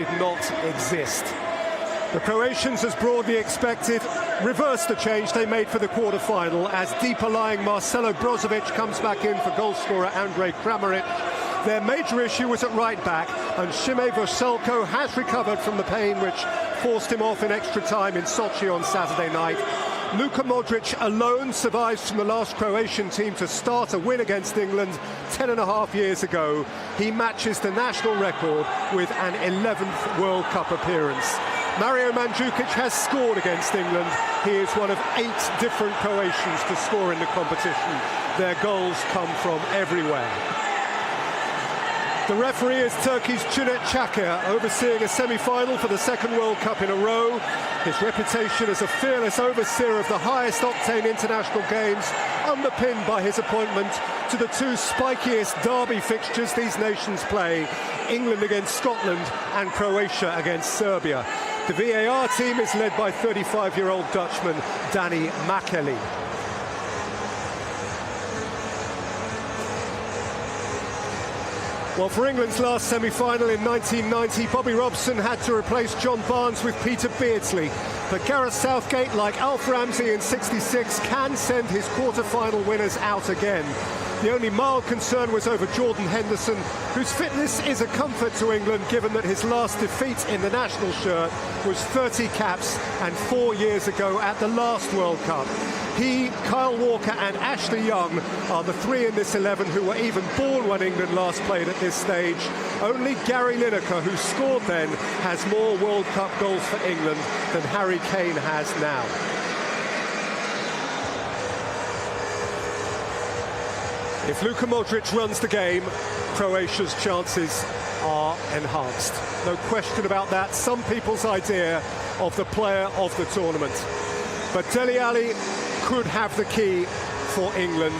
did not exist. The Croatians, as broadly expected, reversed the change they made for the quarter-final as deeper-lying Marcelo Brozovic comes back in for goalscorer Andrej Kramaric. Their major issue was at right-back, and Šime Vrsaljko has recovered from the pain which forced him off in extra time in Sochi on Saturday night. Luka Modric alone survives from the last Croatian team to start a win against England 10.5 years ago. He matches the national record with an 11th World Cup appearance. Mario Mandzukic has scored against England. He is one of 8 different Croatians to score in the competition. Their goals come from everywhere. The referee is Turkey's Cüneyt Çakır, overseeing a semi-final for the 2nd World Cup in a row. His reputation as a fearless overseer of the highest octane international games, underpinned by his appointment to the 2 spikiest derby fixtures these nations play, England against Scotland and Croatia against Serbia. The VAR team is led by 35-year-old Dutchman Danny Makely. Well, for England's last semi-final in 1990, Bobby Robson had to replace John Barnes with Peter Beardsley. But Gareth Southgate, like Alf Ramsey in '66, can send his quarter-final winners out again. The only mild concern was over Jordan Henderson, whose fitness is a comfort to England, given that his last defeat in the national shirt was 30 caps and 4 years ago at the last World Cup. He, Kyle Walker and Ashley Young are the 3 in this 11 who were even born when England last played at this stage. Only Gary Lineker, who scored then, has more World Cup goals for England than Harry Kane has now. If Luka Modric runs the game, Croatia's chances are enhanced. No question about that. Some people's idea of the player of the tournament. But Dele Alli could have the key for England,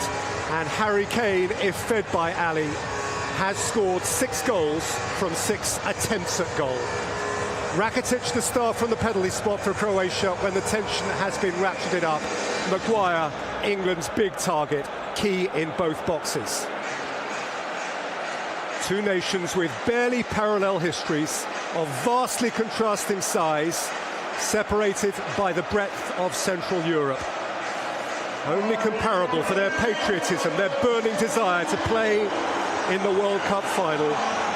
and Harry Kane, if fed by Ali, has scored 6 goals from 6 attempts at goal. Rakitic, the star from the penalty spot for Croatia when the tension has been ratcheted up. Maguire, England's big target, key in both boxes. 2 nations with barely parallel histories, of vastly contrasting size, separated by the breadth of Central Europe. Only comparable for their patriotism, their burning desire to play in the World Cup final.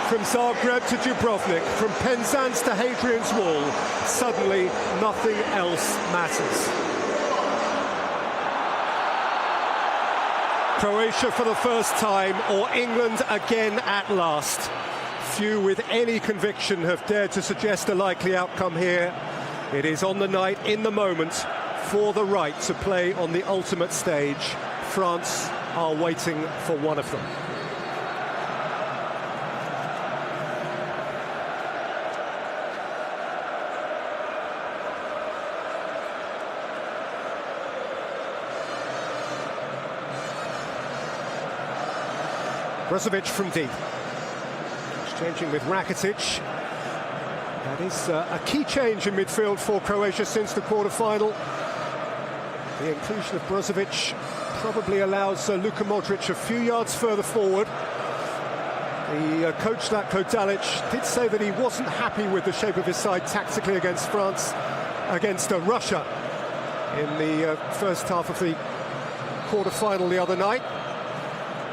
From Zagreb to Dubrovnik, from Penzance to Hadrian's Wall, suddenly nothing else matters. Croatia for the first time, or England again at last. Few with any conviction have dared to suggest a likely outcome here. It is on the night, in the moment, for the right to play on the ultimate stage. France are waiting for one of them. Brozovic from deep, exchanging with Rakitic. That is a key change in midfield for Croatia since the quarter-final. The inclusion of Brozovic probably allows Luka Modric a few yards further forward. The coach, Zlatko Dalic, did say that he wasn't happy with the shape of his side tactically against France, against Russia in the first half of the quarter-final the other night.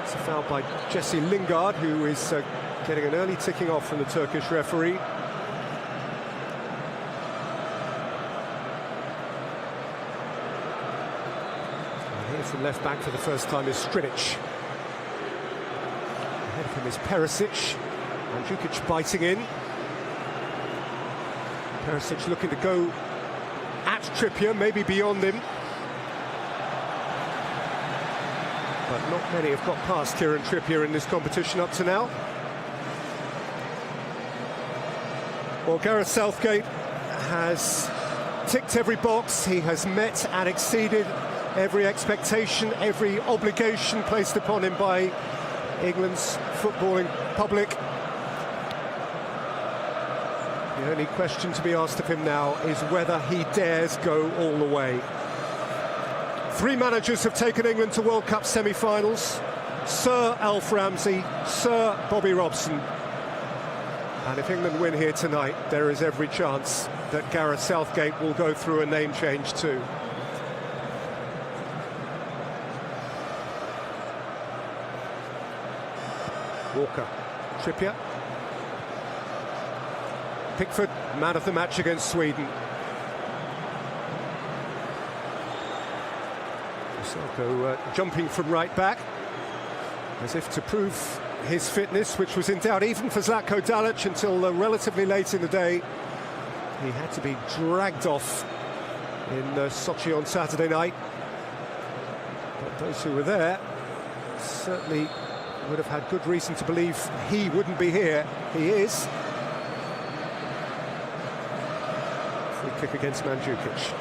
It's a foul by Jesse Lingard, who is getting an early ticking off from the Turkish referee. Here's the left back for the first time is Škrinić. Ahead of him is Perisic. Mandzukic biting in. Perisic looking to go at Trippier, maybe beyond him. But not many have got past Kieran Trippier in this competition up to now. Well, Gareth Southgate has ticked every box. He has met and exceeded every expectation, every obligation placed upon him by England's footballing public. The only question to be asked of him now is whether he dares go all the way. 3 managers have taken England to World Cup semi-finals. Sir Alf Ramsey, Sir Bobby Robson. And if England win here tonight, there is every chance that Gareth Southgate will go through a name change too. Walker, Trippier. Pickford, man of the match against Sweden. Salko jumping from right back, as if to prove his fitness, which was in doubt even for Zlatko Dalic until relatively late in the day. He had to be dragged off in Sochi on Saturday night. But those who were there certainly would have had good reason to believe he wouldn't be here. He is. Free kick against Mandzukic.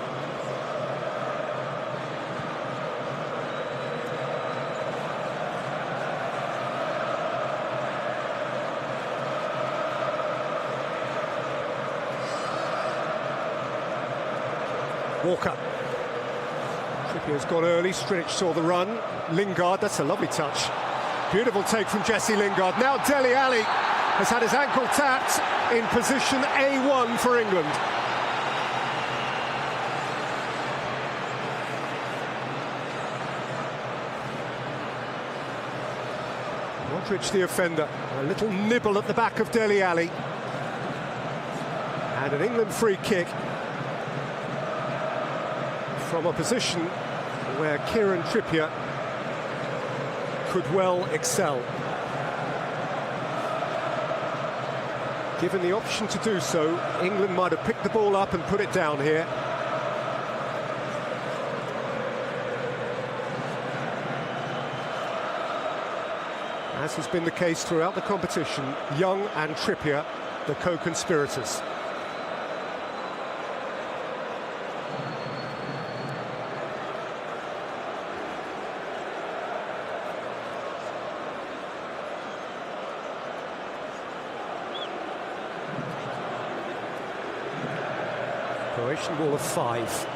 Walker. Trippier's gone early, Strinic saw the run. Lingard, that's a lovely touch. Beautiful take from Jesse Lingard. Now Dele Alli has had his ankle tapped in position A1 for England. Modric the offender. A little nibble at the back of Dele Alli. And an England free kick from a position where Kieran Trippier could well excel. Given the option to do so, England might have picked the ball up and put it down here. As has been the case throughout the competition, Young and Trippier, the co-conspirators. Croatian wall of 5.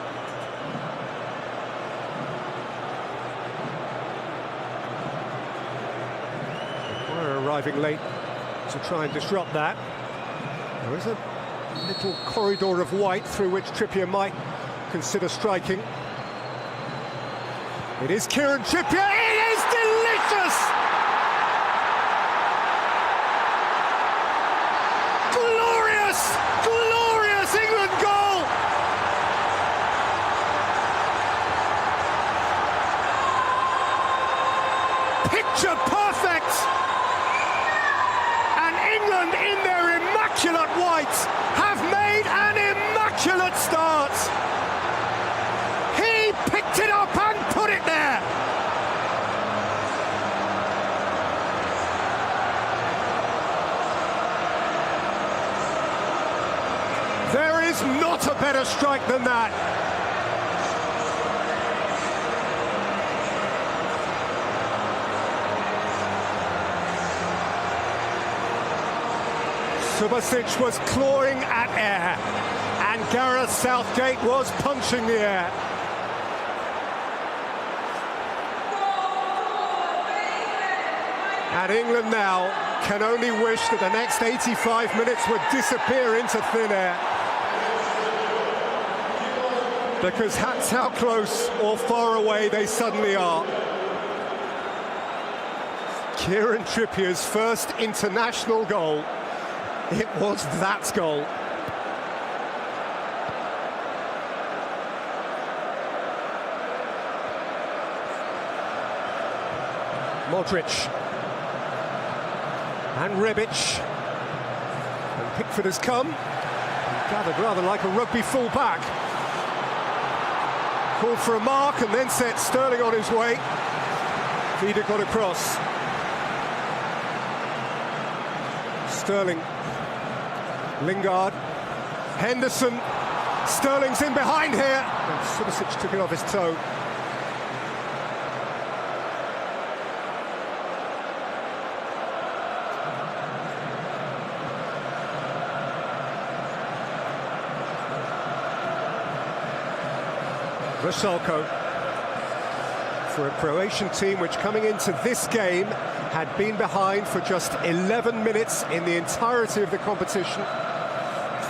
We're arriving late to try and disrupt that. There is a little corridor of white through which Trippier might consider striking. It is Kieran Trippier. It is delicious! Glorious! Glorious England goal! Picture perfect! And England, in their immaculate whites, have made an immaculate start. He picked it up and put it there. There is not a better strike than that. Perisic was clawing at air, and Gareth Southgate was punching the air. And England now can only wish that the next 85 minutes would disappear into thin air. Because that's how close or far away they suddenly are. Kieran Trippier's first international goal. It was that goal. Modric and Rebic, and Pickford has come. He gathered rather like a rugby full-back. Called for a mark and then set Sterling on his way. Vida got across. Sterling, Lingard, Henderson, Sterling's in behind here, and Perisic took it off his toe. Vrsaljko for a Croatian team which, coming into this game, had been behind for just 11 minutes in the entirety of the competition.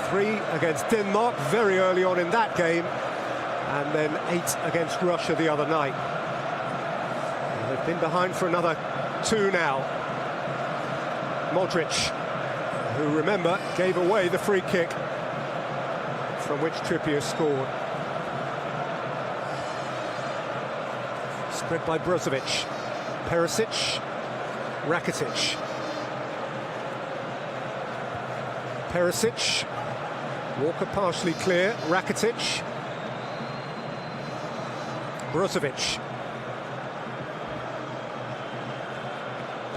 3 against Denmark very early on in that game, and then 8 against Russia the other night. And they've been behind for another 2 now. Modric, who, remember, gave away the free kick from which Trippier scored. Spread by Brozovic. Perisic. Rakitic. Perisic. Walker partially clear. Rakitic. Brozovic.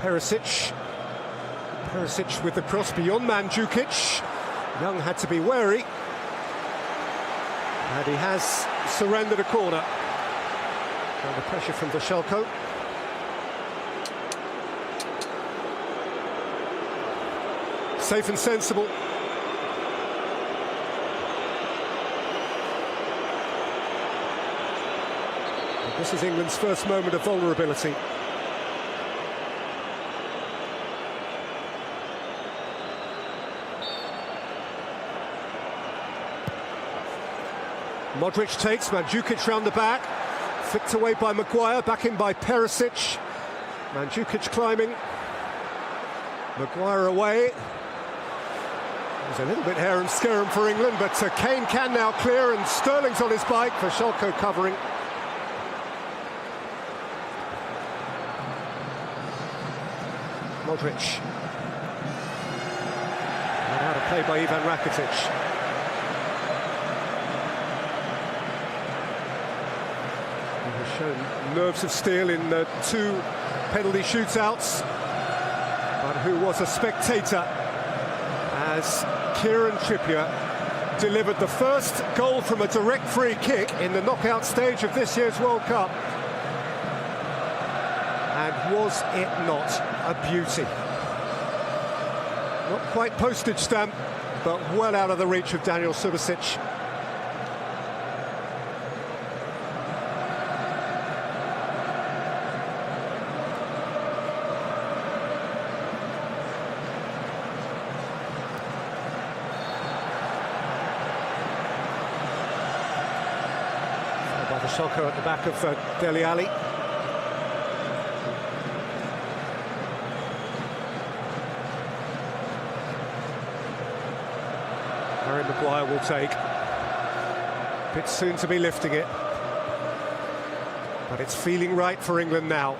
Perisic. Perisic with the cross beyond Mandzukic. Young had to be wary. And he has surrendered a corner. Under pressure from Vashelko. Safe and sensible. But this is England's first moment of vulnerability. Modric takes Mandzukic round the back. Flicked away by Maguire, back in by Perisic. Mandzukic climbing. Maguire away. There's a little bit harum-scarum for England, but Kane can now clear, and Sterling's on his bike. Vashelko covering. Modric. And out of play by Ivan Rakitic. Shown nerves of steel in 2 penalty shootouts, but who was a spectator as Kieran Trippier delivered the first goal from a direct free kick in the knockout stage of this year's World Cup. And was it not a beauty? Not quite postage stamp, but well out of the reach of Daniel Subasic. Vashelko at the back of Dele Alli. Harry Maguire will take. A bit soon to be lifting it, but it's feeling right for England now.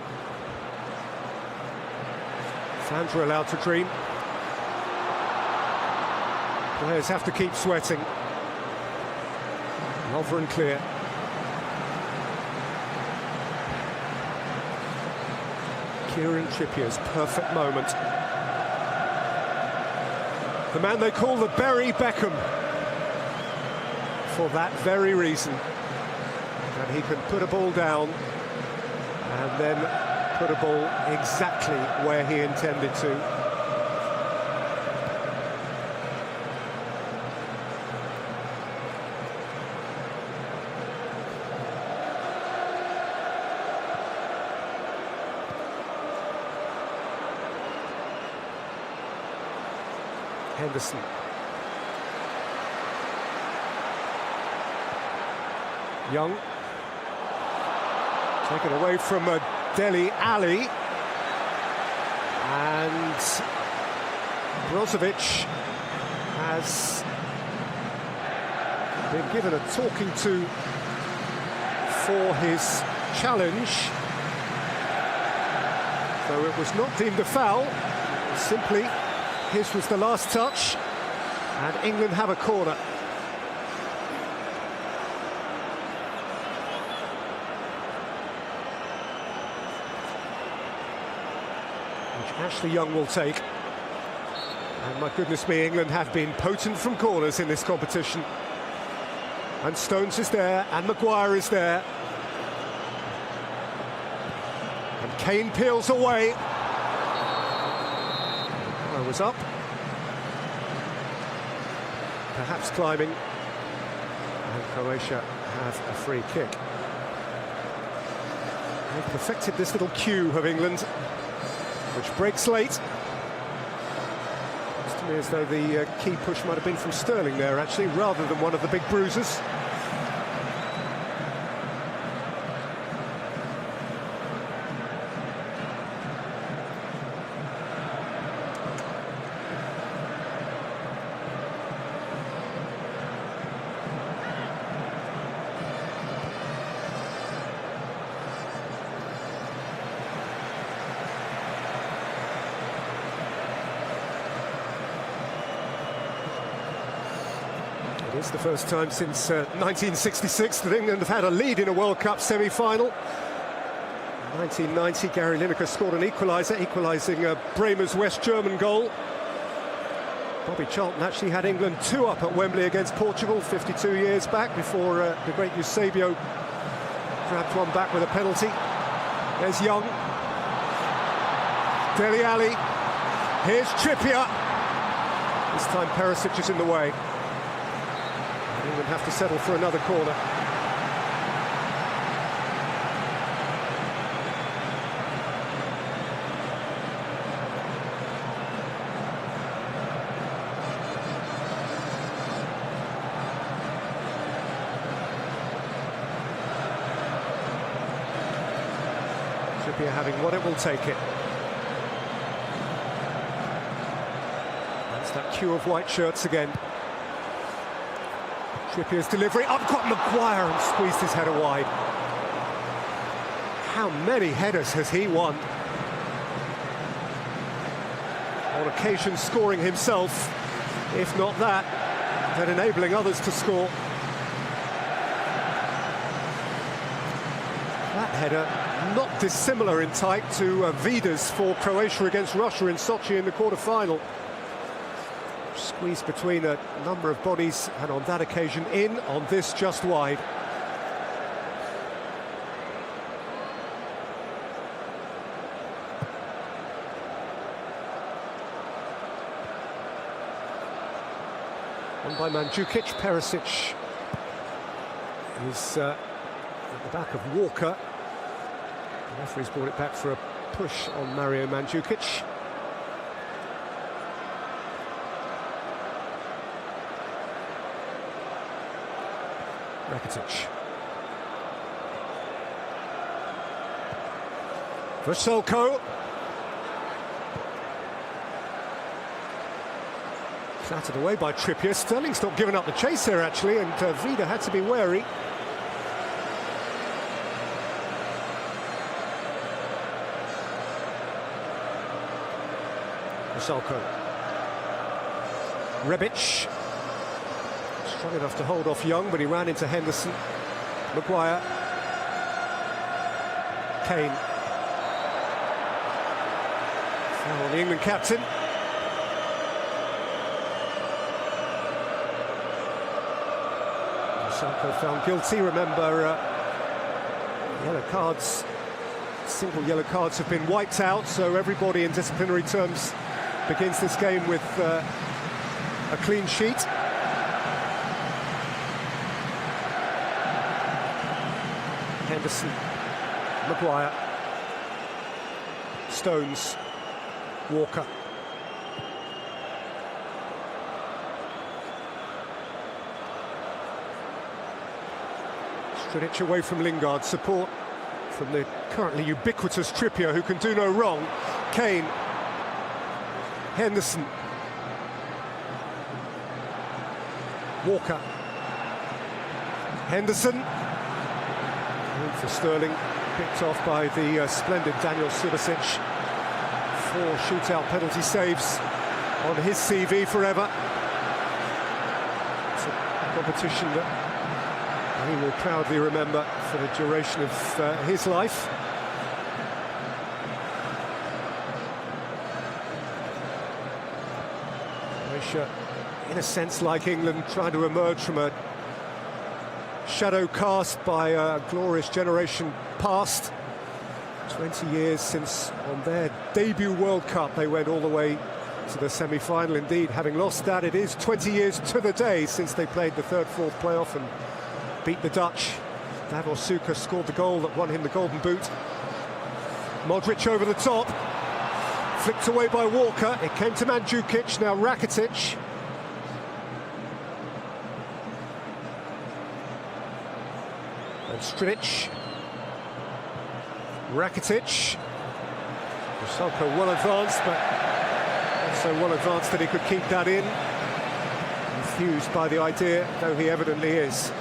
Fans are allowed to dream. Players have to keep sweating. Lovren clear. Kieran Trippier's perfect moment. The man they call the Berry Beckham, for that very reason. That he can put a ball down and then put a ball exactly where he intended to. Henderson. Young. Taken away from Dele Alli. And Brozovic has been given a talking to for his challenge. So it was not deemed a foul, simply his was the last touch, and England have a corner. Which Ashley Young will take. And my goodness me, England have been potent from corners in this competition. And Stones is there, and Maguire is there. And Kane peels away. Was up, perhaps climbing, and Croatia have a free kick. They've perfected this little cue of England. which breaks late. Looks to me as though the key push might have been from Sterling there, actually, rather than one of the big bruisers. It's the first time since 1966 that England have had a lead in a World Cup semi-final. 1990, Gary Lineker scored an equaliser, equalising Bremer's West German goal. Bobby Charlton actually had England 2 up at Wembley against Portugal 52 years back, before the great Eusebio grabbed one back with a penalty. There's Young. Dele Alli. Here's Trippier. This time Perisic is in the way. England have to settle for another corner. Trippier having what it will take it. That's that queue of white shirts again. Trippier's delivery, up got Maguire and squeezed his header wide. How many headers has he won? On occasion scoring himself, if not that, then enabling others to score. That header not dissimilar in type to Vida's for Croatia against Russia in Sochi in the quarter-final. Squeezed between a number of bodies, and on that occasion in, on this just wide. One by Mandzukic. Perisic is at the back of Walker. The referee's brought it back for a push on Mario Mandzukic. Rakitic. Vasilko. Clattered away by Trippier. Sterling's not giving up the chase here, actually, and Vida had to be wary. Vasilko. Rebic. Strong enough to hold off Young, but he ran into Henderson. Maguire. Kane. Foul on the England captain. Vasilko found guilty. Remember, yellow cards, single yellow cards have been wiped out, so everybody in disciplinary terms begins this game with a clean sheet. Henderson, Maguire, Stones, Walker. Stradic away from Lingard, support from the currently ubiquitous Trippier, who can do no wrong. Kane, Henderson, Walker, Henderson. For Sterling, picked off by the splendid Daniel Subasic. 4 shootout penalty saves on his CV forever. It's a competition that he will proudly remember for the duration of his life. Croatia, in a sense, like England, trying to emerge from a shadow cast by a glorious generation past. 20 years since, on their debut World Cup, they went all the way to the semi-final. Indeed, having lost that, it is 20 years to the day since they played the third-fourth playoff and beat the Dutch. Davor Suker scored the goal that won him the Golden Boot. Modric over the top. Flicked away by Walker. It came to Mandzukic, now Rakitic. And Strinic. Rakitic. Vrsaljko well advanced, but not so well advanced that he could keep that in. Confused by the idea, though he evidently is.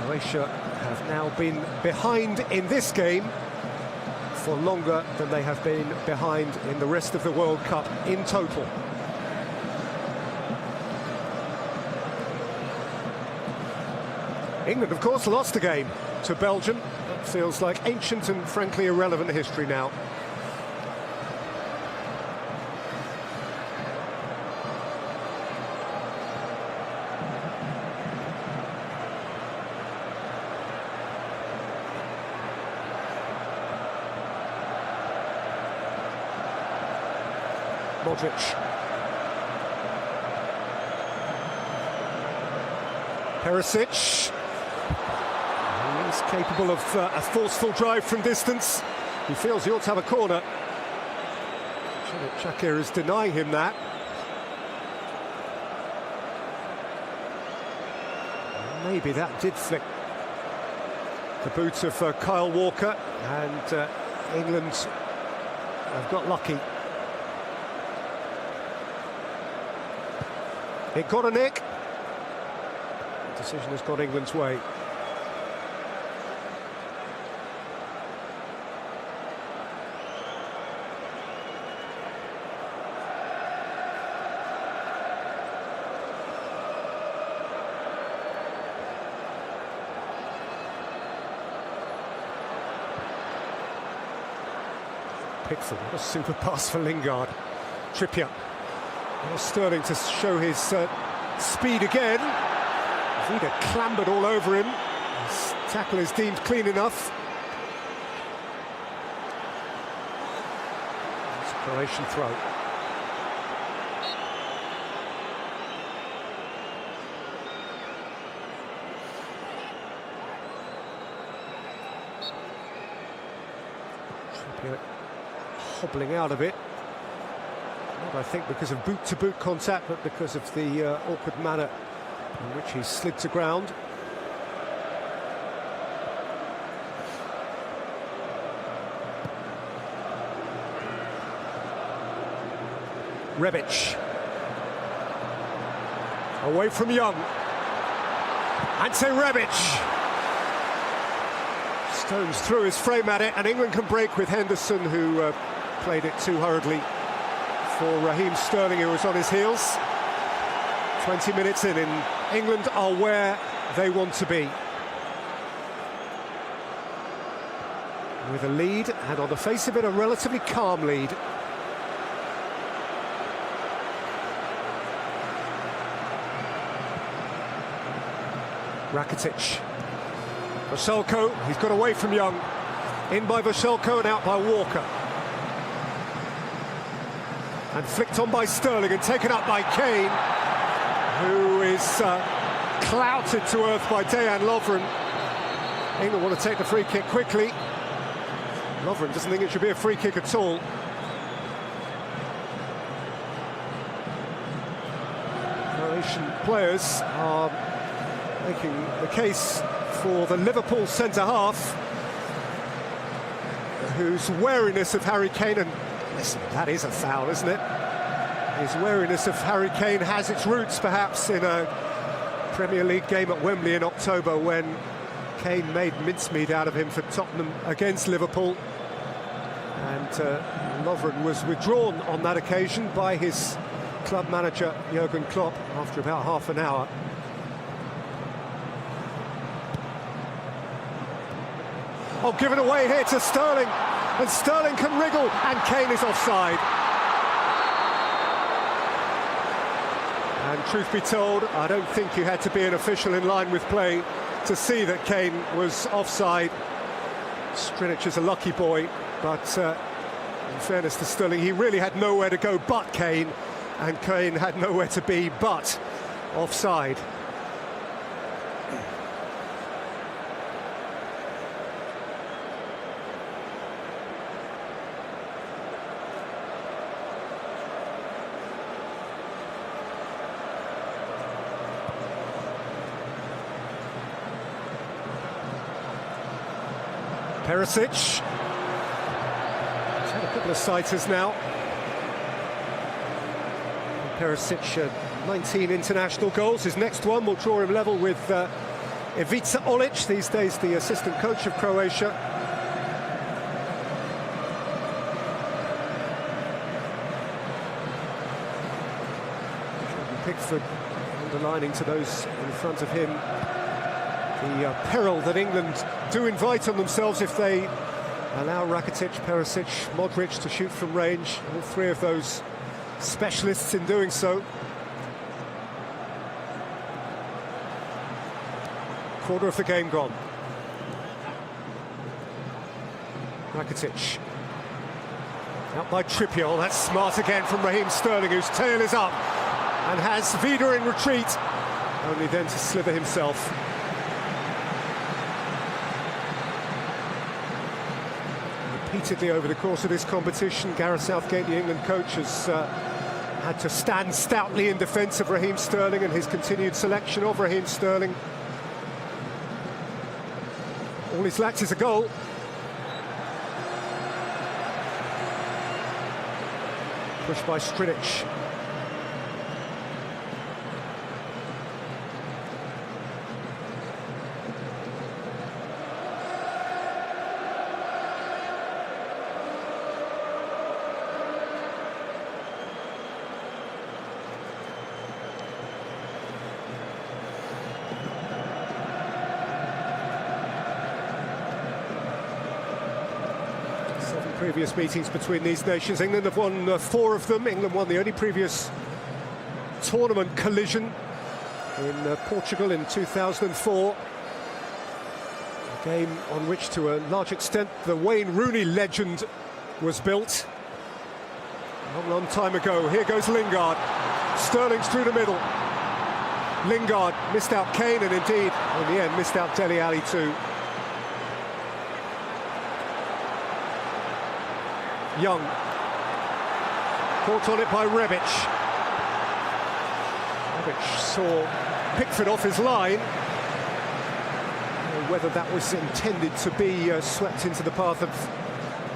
Croatia have now been behind in this game for longer than they have been behind in the rest of the World Cup in total. England, of course, lost the game to Belgium. That feels like ancient and frankly irrelevant history now. Modric. Perisic. He's capable of a forceful drive from distance. He feels he ought to have a corner. Shakir is denying him that. Maybe that did flick the boot of Kyle Walker, and England have got lucky. It got a nick. The decision has gone England's way. Pickford, what a super pass for Lingard. Trippier. Well, Sterling to show his speed again. Vida clambered all over him. His tackle is deemed clean enough. It's a Croatian throw. Trippier hobbling out of it. Not, I think, because of boot-to-boot contact, but because of the awkward manner in which he slid to ground. Rebic. Away from Young. Ante Rebic. Stones through his frame at it, and England can break with Henderson, who played it too hurriedly for Raheem Sterling, who was on his heels. 20 minutes in, and England are where they want to be. With a lead, and on the face of it, a relatively calm lead. Rakitic. Vrsaljko, he's got away from Young. In by Vrsaljko and out by Walker. And flicked on by Sterling and taken up by Kane, who is clouted to earth by Dejan Lovren. England want to take the free kick quickly. Lovren doesn't think it should be a free kick at all. Croatian players are making the case for the Liverpool centre-half, whose wariness of Harry Kane, and listen, that is a foul, isn't it? His wariness of Harry Kane has its roots, perhaps, in a Premier League game at Wembley in October, when Kane made mincemeat out of him for Tottenham against Liverpool. And Lovren was withdrawn on that occasion by his club manager, Jurgen Klopp, after about half an hour. Oh, given away here to Sterling, and Sterling can wriggle, and Kane is offside. And truth be told, I don't think you had to be an official in line with play to see that Kane was offside. Strinic is a lucky boy, but in fairness to Sterling, he really had nowhere to go but Kane, and Kane had nowhere to be but offside. Perisic. He's had a couple of sighters now. Perisic, 19 international goals. His next one will draw him level with Ivica Olic, these days the assistant coach of Croatia. Pickford underlining to those in front of him the peril that England do invite on themselves if they allow Rakitic, Perisic, Modric to shoot from range. All three of those specialists in doing so. Quarter of the game gone. Rakitic. Out by Trippier. Oh, that's smart again from Raheem Sterling, whose tail is up and has Vida in retreat, only then to slither himself. Repeatedly over the course of this competition, Gareth Southgate, the England coach, has had to stand stoutly in defence of Raheem Sterling and his continued selection of Raheem Sterling. All he's lacked is a goal. Pushed by Skrinic. Previous meetings between these nations, England have won 4 of them. England won the only previous tournament collision in Portugal in 2004. A game on which, to a large extent, the Wayne Rooney legend was built a long, long time ago. Here goes Lingard. Sterling's through the middle. Lingard missed out Kane and indeed, in the end, missed out Dele Alli too. Young, caught on it by Rebic. Rebic saw Pickford off his line. Whether that was intended to be swept into the path of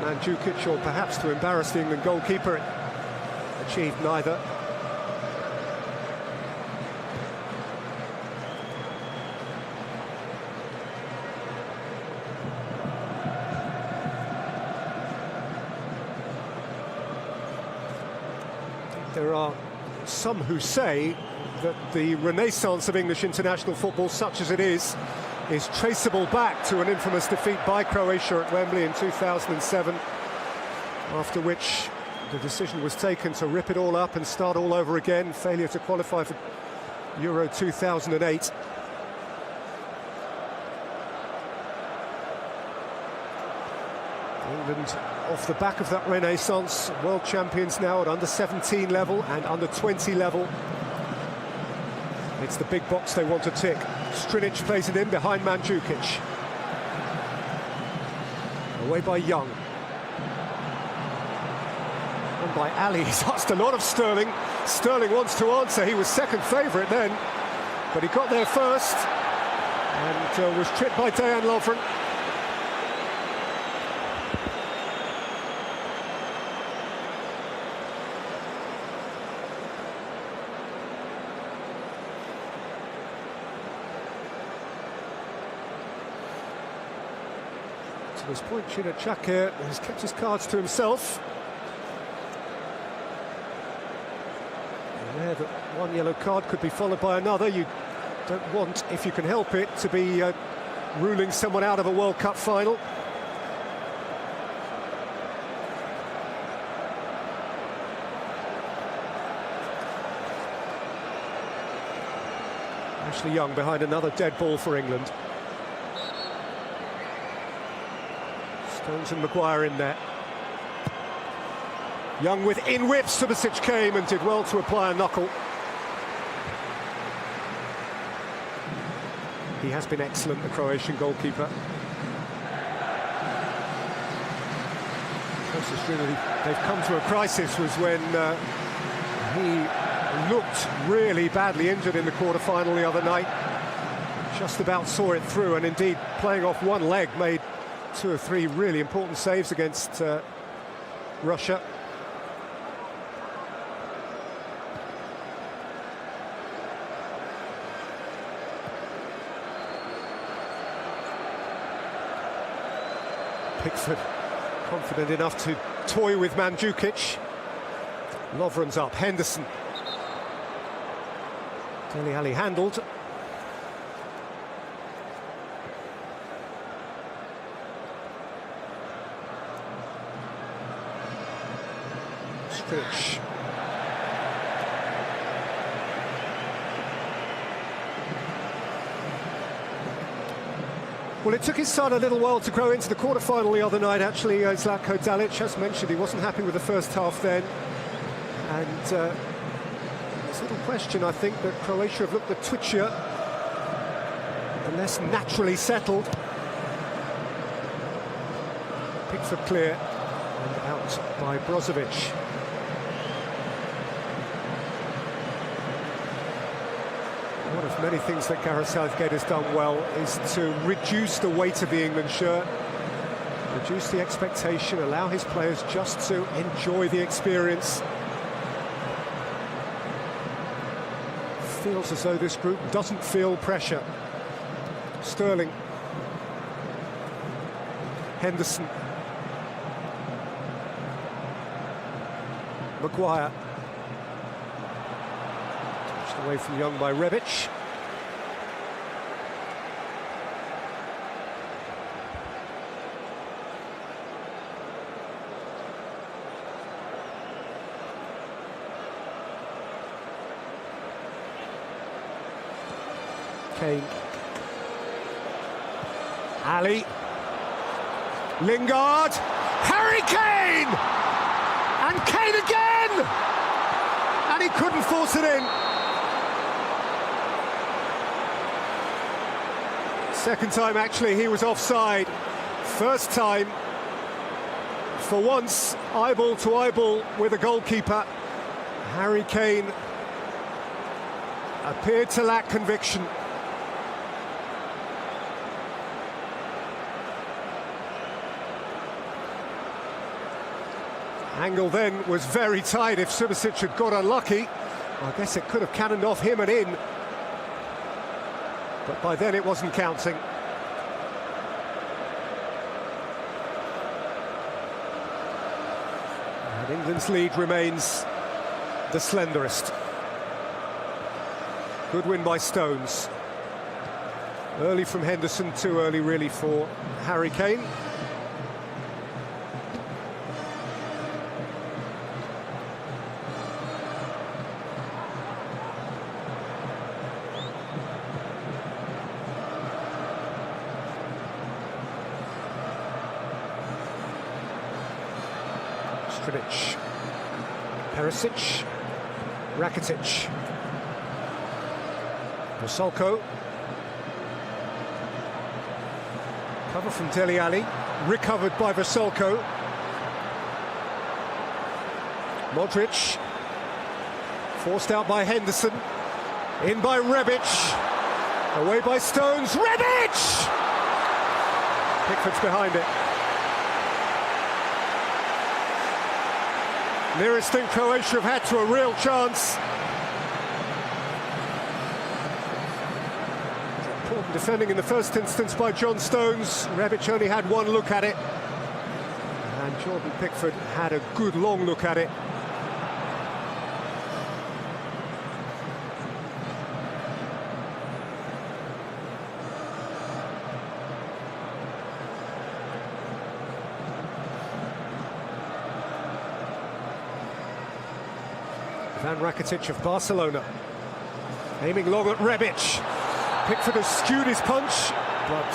Mandzukic or perhaps to embarrass the England goalkeeper, it achieved neither. There are some who say that the renaissance of English international football, such as it is traceable back to an infamous defeat by Croatia at Wembley in 2007, after which the decision was taken to rip it all up and start all over again. Failure to qualify for Euro 2008. England, off the back of that renaissance, world champions now at under-17 level and under-20 level. It's the big box they want to tick. Skrinic plays it in behind Mandzukic. Away by Young. And by Ali. He's asked a lot of Sterling. Sterling wants to answer. He was second favourite then, but he got there first and was tripped by Dejan Lovren. At this point, Chinachake has kept his cards to himself. Aware that one yellow card could be followed by another. You don't want, if you can help it, to be ruling someone out of a World Cup final. Ashley Young behind another dead ball for England. Stones and Maguire in there. Young with in whips. Perisic came and did well to apply a knuckle. He has been excellent, the Croatian goalkeeper. Closest really they've come to a crisis was when he looked really badly injured in the quarter-final the other night. Just about saw it through, and indeed playing off one leg made 2 or 3 really important saves against Russia. Pickford confident enough to toy with Mandzukic. Lovren's up, Henderson. Dele Alli handled. Stitch. Well, it took his side a little while to grow into the quarter-final the other night, actually. Zlatko Dalic, as mentioned, he wasn't happy with the first half then. And there's little question, I think, that Croatia have looked the twitchier, the less naturally settled. Pickford clear, and out by Brozovic. One of many things that Gareth Southgate has done well is to reduce the weight of the England shirt, reduce the expectation, allow his players just to enjoy the experience. Feels as though this group doesn't feel pressure. Sterling. Henderson. Maguire. Touched away from Young by Rebic. Kane. Ali. Lingard. Harry Kane! And Kane again! And he couldn't force it in. Second time, actually, he was offside. First time, for once, eyeball to eyeball with a goalkeeper. Harry Kane appeared to lack conviction. Angle then was very tight. If Subasic had got unlucky, I guess it could have cannoned off him and in. But by then it wasn't counting. And England's lead remains the slenderest. Good win by Stones. Early from Henderson, too early really for Harry Kane. Perisic, Rakitic, Vrsaljko, cover from Dele Alli, recovered by Vrsaljko, Modric, forced out by Henderson, in by Rebic, away by Stones, Rebic! Pickford's behind it. Nearest thing Croatia have had to a real chance. Important defending in the first instance by John Stones. Rebic only had one look at it. And Jordan Pickford had a good long look at it. Van Rakitic of Barcelona, aiming long at Rebic. Pickford has skewed his punch, but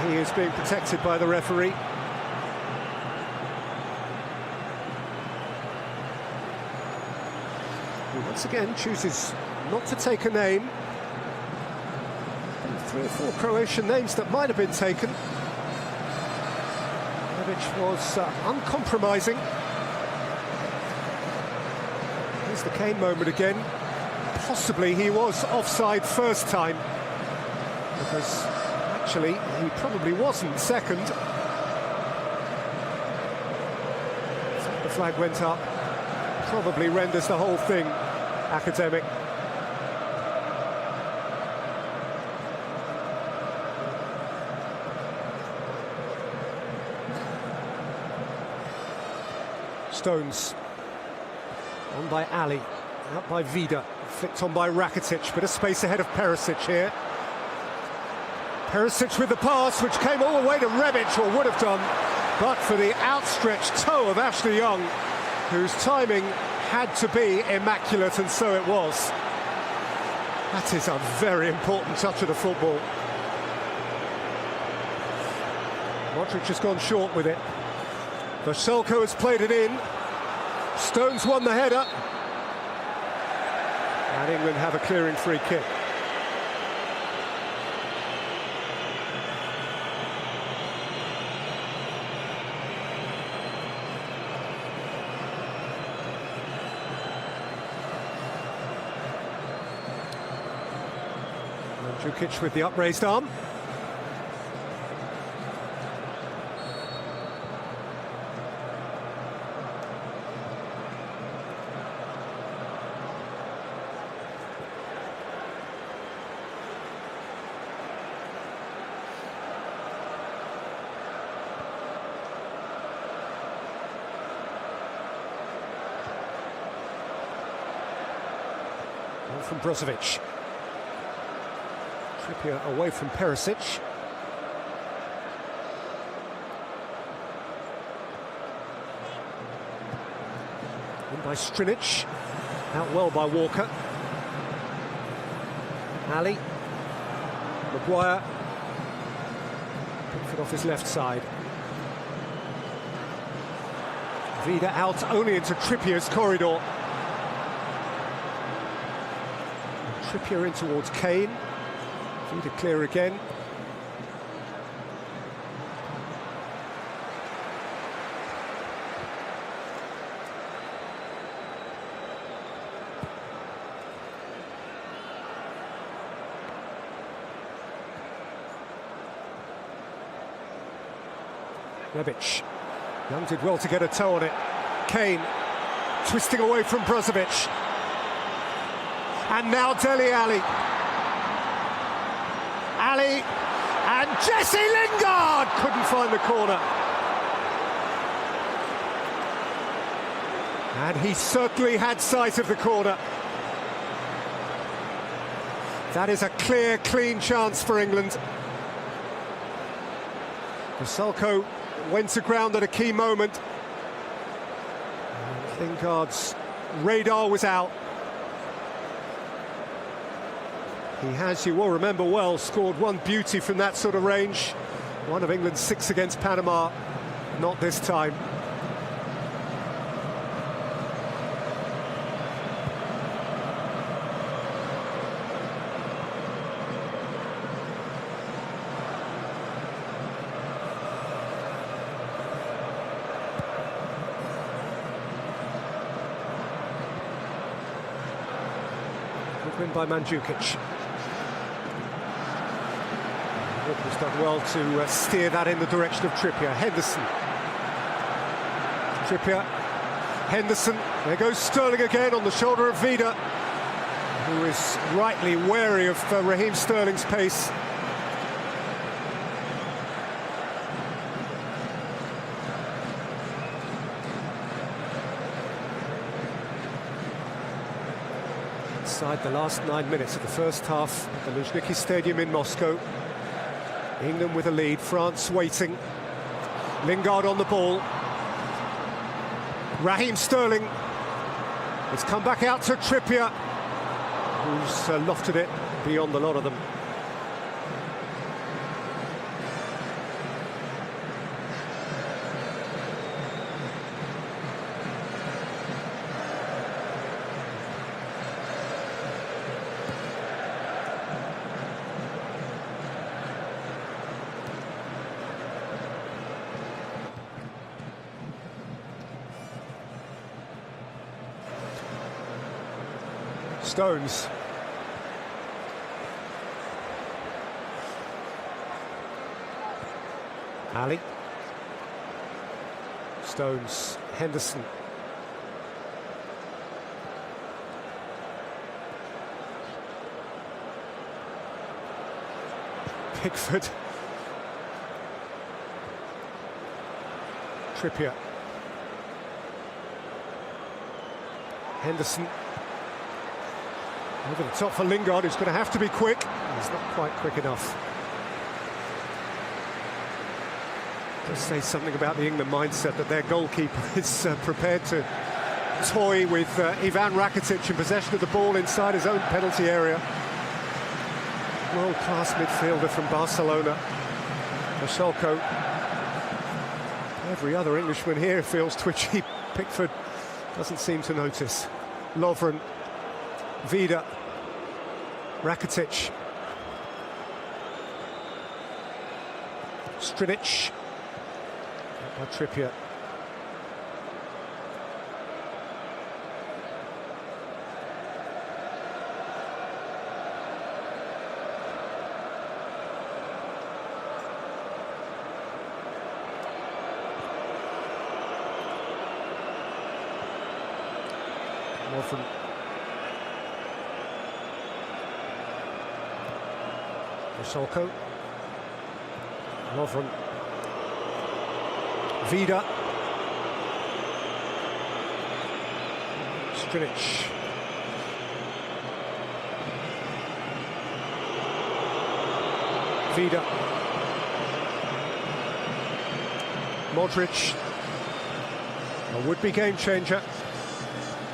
he is being protected by the referee. He once again chooses not to take a name. 3 or 4 Croatian names that might have been taken. Rebic was uncompromising. Here's the Kane moment again. Possibly he was offside first time, because actually he probably wasn't second. flag went up. Probably renders the whole thing academic. Stones. On by Ali. Out by Vida. Flicked on by Rakitic. Bit of space ahead of Perisic here. Perisic with the pass, which came all the way to Rebic, or would have done, but for the outstretched toe of Ashley Young, whose timing had to be immaculate, and so it was. That is a very important touch of the football. Modric has gone short with it. Vaselko has played it in. Stones won the header. And England have a clearing free kick. Mandzukic with the upraised arm. From Brozovic. Trippier away from Perisic. In by Strinic. Out well by Walker. Ali. Maguire. Pickford off his left side. Vida out only into Trippier's corridor. Trippier in towards Kane. Vida clear again. Rebic. Young did well to get a toe on it. Kane twisting away from Brozovic. And now Dele Alli. Ali and Jesse Lingard couldn't find the corner. And he certainly had sight of the corner. That is a clear, clean chance for England. Vaselko went to ground at a key moment. Lingard's radar was out. He has, you will remember well, scored one beauty from that sort of range. One of England's 6 against Panama. Not this time. Good win by Mandzukic. Walker's done well to steer that in the direction of Trippier. Henderson. Trippier. Henderson. There goes Sterling again on the shoulder of Vida, who is rightly wary of Raheem Sterling's pace. Inside the last 9 minutes of the first half at the Luzhniki Stadium in Moscow. England with a lead, France waiting. Lingard on the ball. Raheem Sterling. It's come back out to Trippier, who's lofted it beyond a lot of them. Stones. Ali. Stones. Henderson. Pickford. Trippier. Henderson. Over the top for Lingard, who's going to have to be quick. He's not quite quick enough. Does say something about the England mindset that their goalkeeper is prepared to toy with Ivan Rakitic in possession of the ball inside his own penalty area. World-class midfielder from Barcelona, Michalko. Every other Englishman here feels twitchy. Pickford doesn't seem to notice. Lovren, Vida, Rakitic, Strinic, by Trippier. Lovren. Michalko. Lovren. Vida. Strinic. Vida. Modric. A would-be game changer.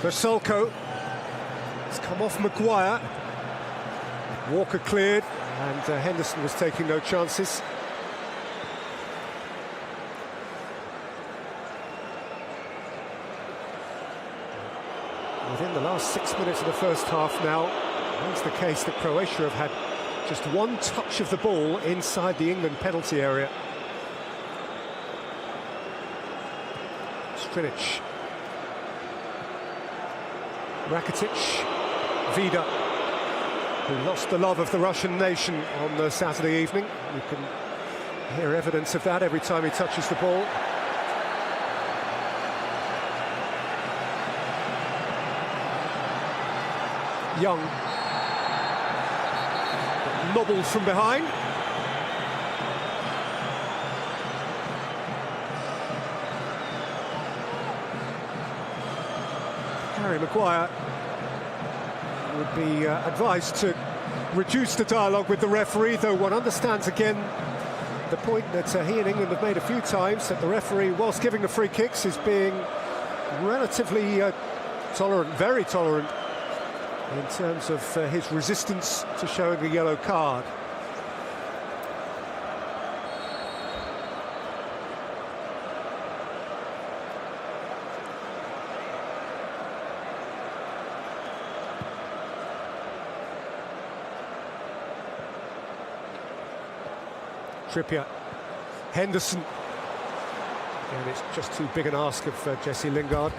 Michalko. It's come off Maguire. Walker cleared, and Henderson was taking no chances. Within the last 6 minutes of the first half now, it's the case that Croatia have had just one touch of the ball inside the England penalty area. Strinic. Rakitic. Vida, who lost the love of the Russian nation on Saturday evening. You can hear evidence of that every time he touches the ball. Young. Nobbled from behind. Harry Maguire would be advised to reduce the dialogue with the referee, though one understands again the point that he and England have made a few times, that the referee, whilst giving the free kicks, is being relatively tolerant, very tolerant, in terms of his resistance to showing the yellow card. Trippier, Henderson, and it's just too big an ask of Jesse Lingard.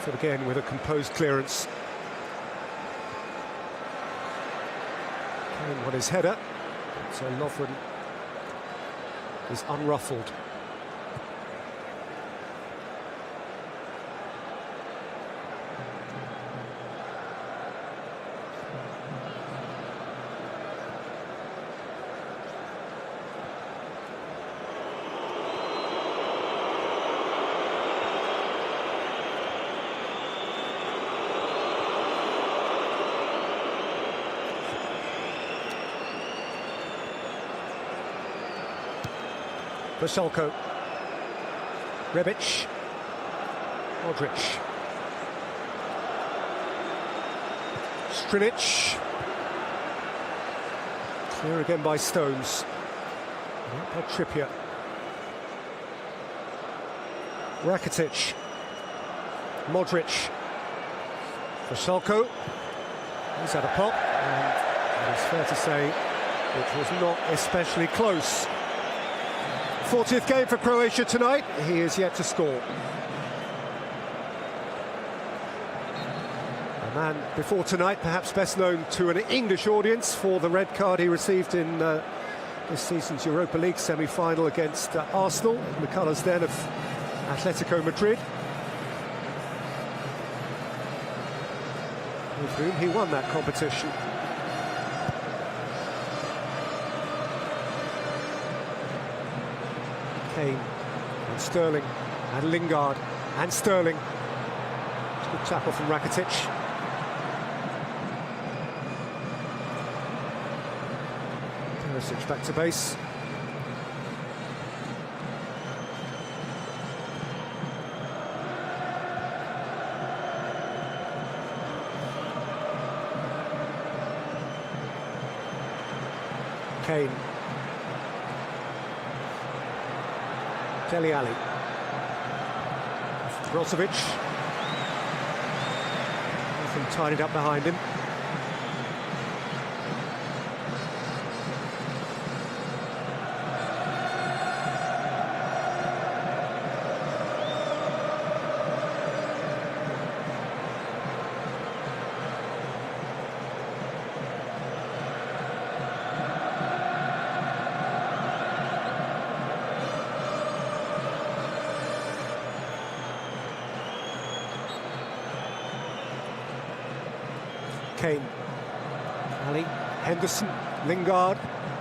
But again, with a composed clearance. Kane won his header, so Lovren is unruffled. Michalko, Rebic, Modric, Strinic, clear again by Stones, by Trippier, Rakitic, Modric, For Salko, he's had a pop, and it's fair to say it was not especially close. 40th game for Croatia tonight, he is yet to score. A man before tonight, perhaps best known to an English audience for the red card he received in this season's Europa League semi-final against Arsenal, in the colours then of Atletico Madrid, with whom he won that competition. Kane and Sterling and Lingard and Sterling. Good tackle from Rakitic. Perisic back to base. Kane. Dele Alli. Brozovic. Nothing tidied up behind him. Kane, Ali, Henderson, Lingard,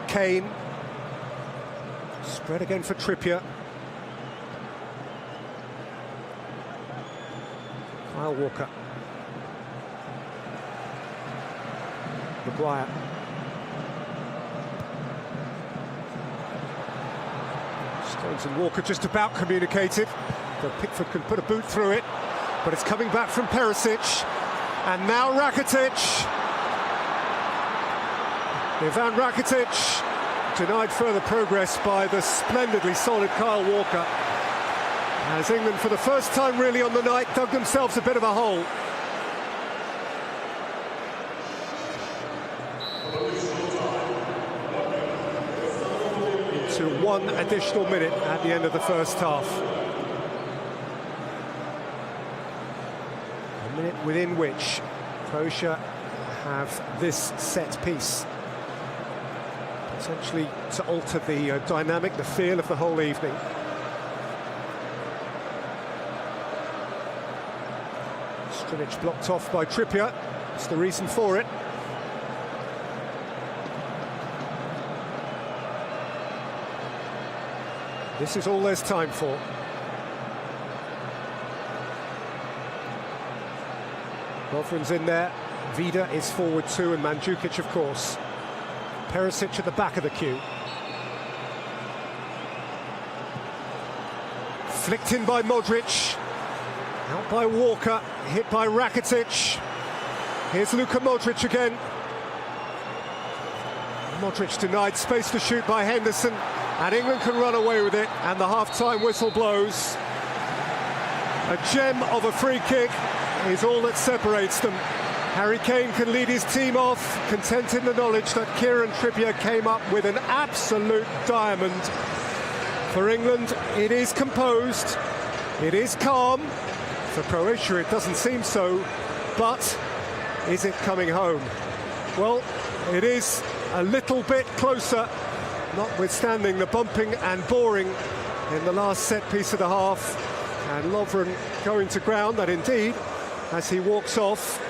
Kane. Spread again for Trippier. Kyle Walker. Maguire. Stones and Walker just about communicated. But Pickford can put a boot through it, but it's coming back from Perisic. And now Rakitic. Ivan Rakitic denied further progress by the splendidly solid Kyle Walker, as England, for the first time really on the night, dug themselves a bit of a hole. Into one additional minute at the end of the first half. Within which Croatia have this set piece, potentially to alter the dynamic, the feel of the whole evening. Strinic blocked off by Trippier. That's the reason for it. This is all there's time for. Lovren's in there, Vida is forward too, and Mandzukic, of course. Perisic at the back of the queue. Flicked in by Modric. Out by Walker, hit by Rakitic. Here's Luka Modric again. Modric denied space to shoot by Henderson, and England can run away with it, and the half-time whistle blows. A gem of a free kick is all that separates them. Harry Kane can lead his team off, content in the knowledge that Kieran Trippier came up with an absolute diamond. For England, it is composed, it is calm. For Croatia, it doesn't seem so, but is it coming home? Well, it is a little bit closer, notwithstanding the bumping and boring in the last set piece of the half. And Lovren going to ground, that indeed, as he walks off,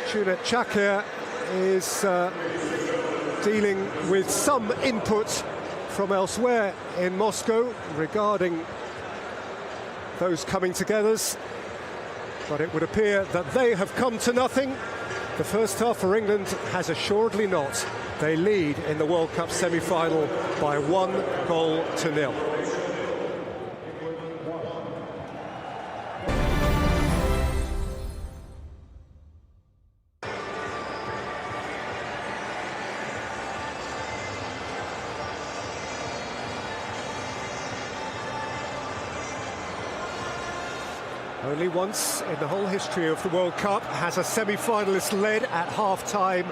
Cunit Çakır is dealing with some input from elsewhere in Moscow regarding those coming togethers, but it would appear that they have come to nothing. The first half for England has assuredly not. They lead in the World Cup semi-final by 1-0. Only once in the whole history of the World Cup has a semi-finalist led at half-time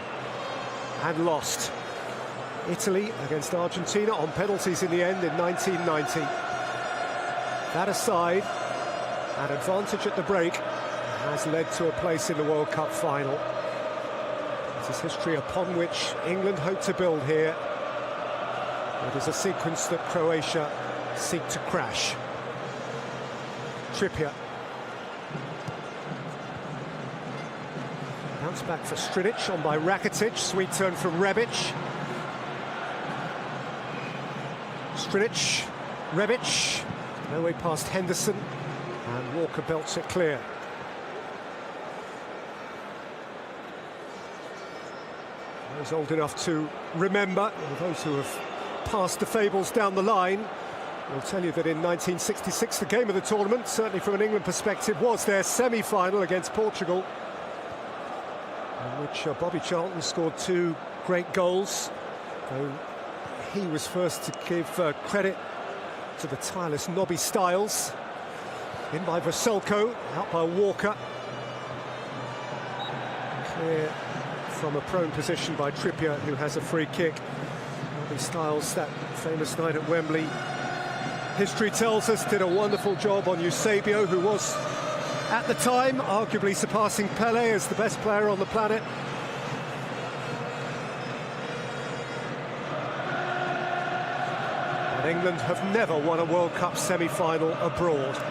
and lost. Italy against Argentina on penalties in the end in 1990. That aside, an advantage at the break has led to a place in the World Cup final. This is history upon which England hope to build here. It is a sequence that Croatia seek to crash. Trippier. Bounce back for Strinic, on by Rakitic. Sweet turn from Rebic. Strinic, Rebic. No way past Henderson. And Walker belts it clear. Those old enough to remember, or those who have passed the fables down the line, will tell you that in 1966, the game of the tournament, certainly from an England perspective, was their semi-final against Portugal, in which Bobby Charlton scored 2 great goals, though he was first to give credit to the tireless Nobby Stiles. In by Vaselko, out by Walker. Clear from a prone position by Trippier, who has a free kick. Nobby Stiles, that famous night at Wembley, history tells us, did a wonderful job on Eusebio, who was, at the time, arguably surpassing Pelé as the best player on the planet. And England have never won a World Cup semi-final abroad.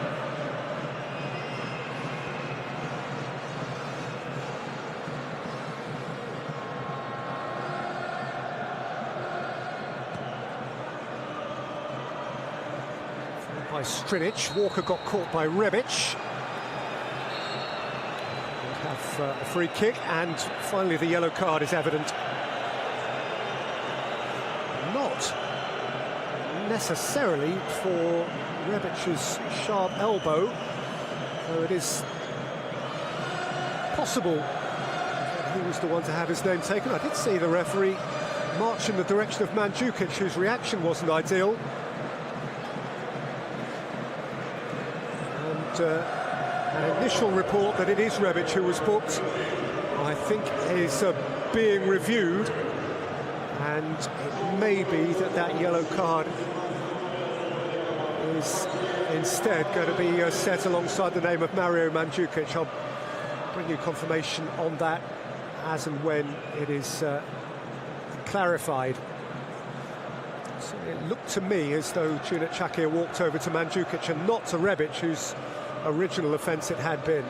By Strinic, Walker got caught by Rebic. We'll have a free kick, and finally the yellow card is evident. Not necessarily for Rebic's sharp elbow, though it is possible that he was the one to have his name taken. I did see the referee march in the direction of Mandzukic, whose reaction wasn't ideal. An initial report that it is Rebic who was booked, I think, is being reviewed, and it may be that that yellow card is instead going to be set alongside the name of Mario Mandzukic. I'll bring you confirmation on that as and when it is clarified. So it looked to me as though Cunit Çakır walked over to Mandzukic and not to Rebic, whose original offence it had been.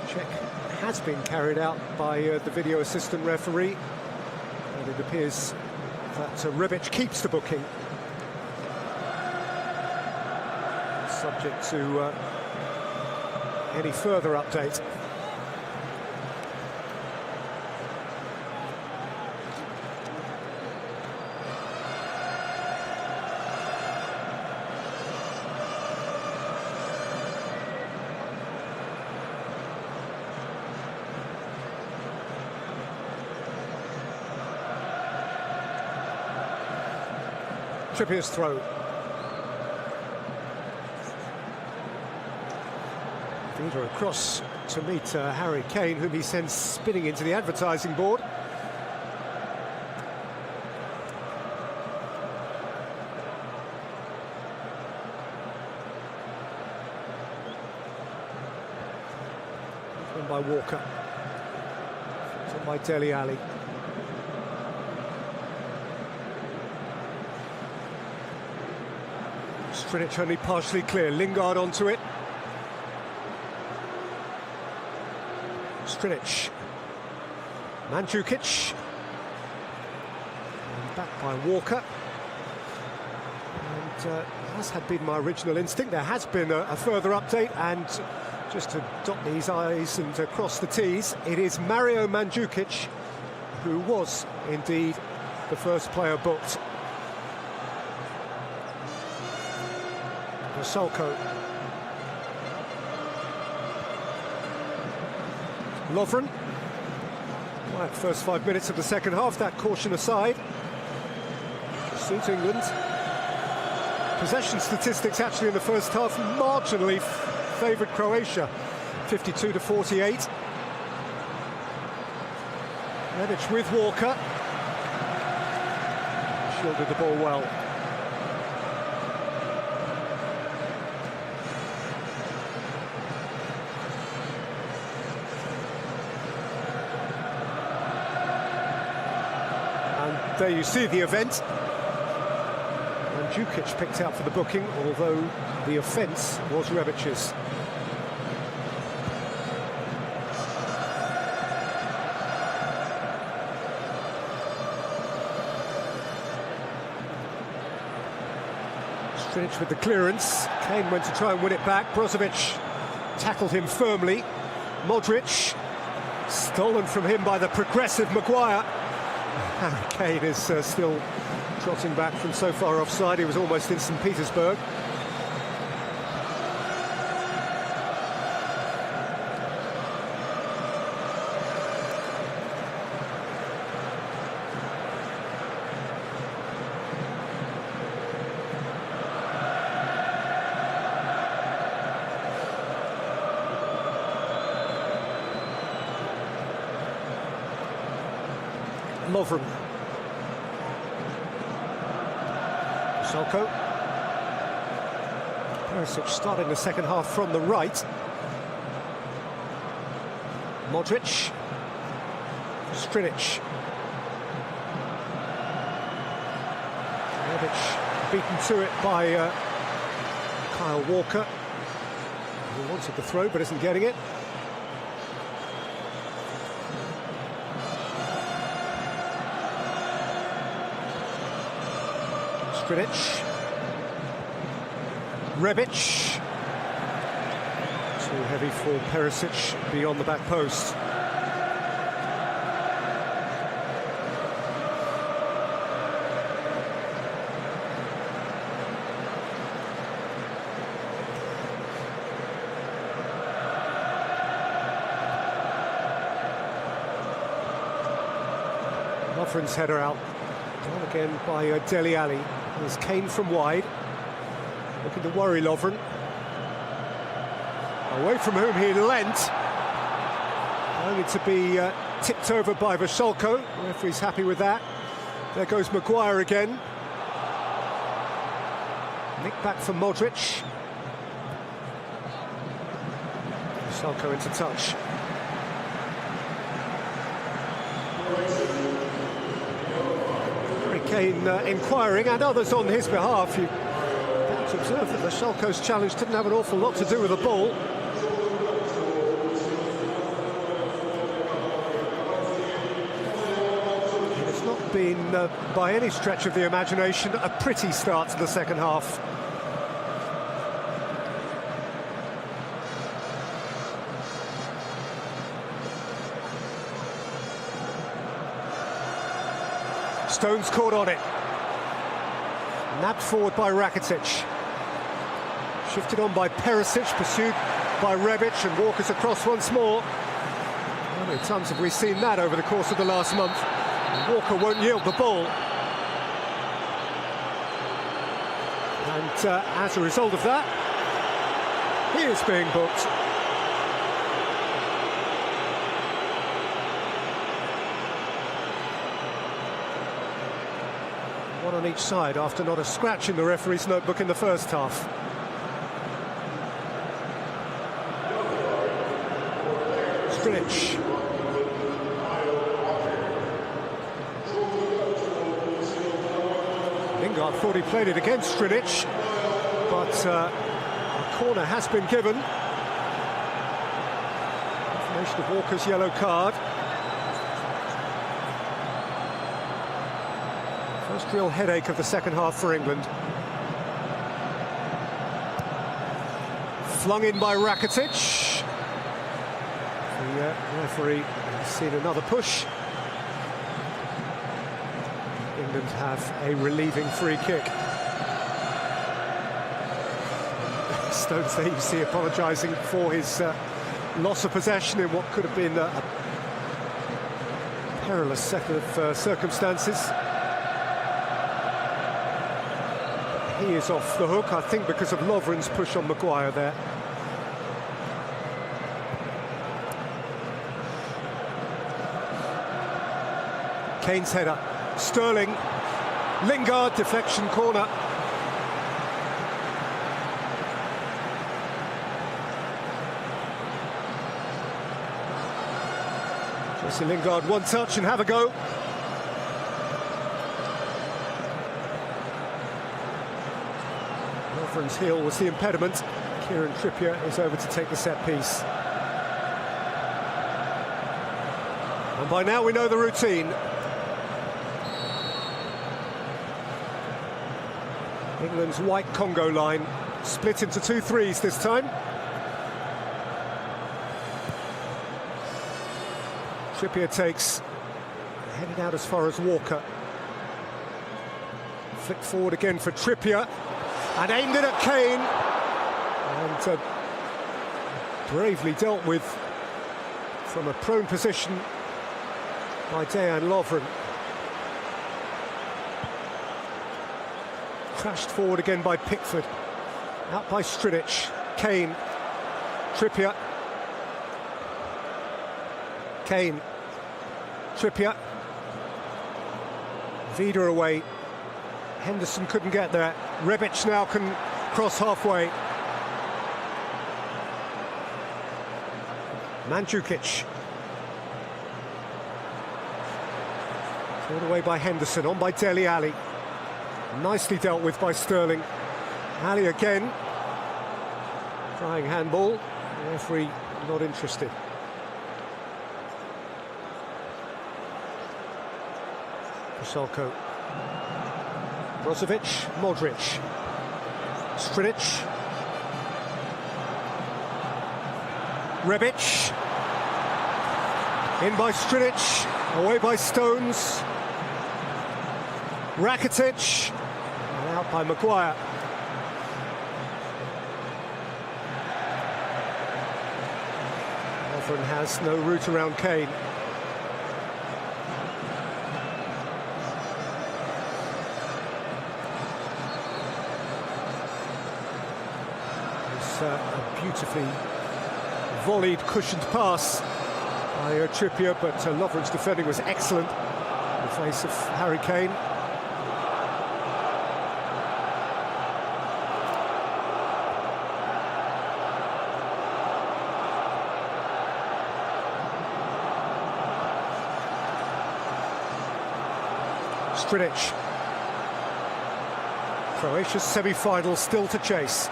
Check has been carried out by the video assistant referee, and it appears that Rebic keeps the booking, subject to any further update. Trippier's throw. Feeder across to meet Harry Kane, whom he sends spinning into the advertising board. By Walker, by Dele Alli. Strinic only partially clear. Lingard onto it. Strinic. Mandzukic. And back by Walker. And as had been my original instinct, there has been a further update, and just to dot these I's and cross the T's, it is Mario Mandzukic who was indeed the first player booked. Vaselko. Lovren. Quiet first 5 minutes of the second half, that caution aside. Suits England. Possession statistics actually in the first half marginally favoured Croatia, 52 to 48. Rebic with Walker. Shielded the ball well. And there you see the event. Mandzukic picked out for the booking, although the offence was Rebic's. Strinic with the clearance. Kane went to try and win it back. Brozovic tackled him firmly. Modric stolen from him by the progressive Maguire. Harry Kane is still trotting back from so far offside. He was almost in St. Petersburg. Lovren. Selko. Perisic starting the second half from the right. Modric. Strinic. Rebic beaten to it by Kyle Walker, who wanted the throw but isn't getting it. Strinic. Rebic. Too heavy for Perisic beyond the back post. Lovren's header out. Done again by Dele Alli. There's Kane from wide, looking to worry Lovren. Away from whom he leant, only to be tipped over by Vasilko. The referee's happy with that. There goes Maguire again. Nick back for Modric. Vasilko into touch. Kane inquiring, and others on his behalf. You have to observe that the Vasilko's challenge didn't have an awful lot to do with the ball. It's not been, by any stretch of the imagination, a pretty start to the second half. Stones caught on it. Nabbed forward by Rakitic. Shifted on by Perisic, pursued by Rebic, and Walker's across once more. How many times have we seen that over the course of the last month? Walker won't yield the ball. And as a result of that, he is being booked. One on each side after not a scratch in the referee's notebook in the first half. Strinic. Lingard thought he played it against Strinic, but a corner has been given. Confirmation of Walker's yellow card. First real headache of the second half for England. Flung in by Rakitic. The referee has seen another push. England have a relieving free kick. Stones there you see apologising for his loss of possession in what could have been Perilous set of circumstances. He is off the hook, I think, because of Lovren's push on Maguire there. Kane's header. Sterling. Lingard, deflection corner. Jesse Lingard, one touch and have a go. Lovren's heel was the impediment. Kieran Trippier is over to take the set piece. And by now we know the routine. England's white Congo line split into 2 threes this time. Trippier takes, headed out as far as Walker. Flick forward again for Trippier, and aimed it at Kane. And bravely dealt with from a prone position by Dejan Lovren. Crashed forward again by Pickford. Out by Strinic. Kane. Trippier. Kane. Trippier. Vida away. Henderson couldn't get there. Rebic now can cross halfway. Mandzukic. Pulled away by Henderson, on by Dele Alli. Nicely dealt with by Sterling. Ali again. Trying handball. The referee not interested. Vrsaljko. Brozovic, Modric. Strinic. Rebic. In by Strinic. Away by Stones. Rakitic. And out by Maguire. Lovren has no route around Kane. A beautifully volleyed, cushioned pass by Trippier, but Lovren's defending was excellent in the face of Harry Kane. Strinic. Croatia's semi-final still to chase.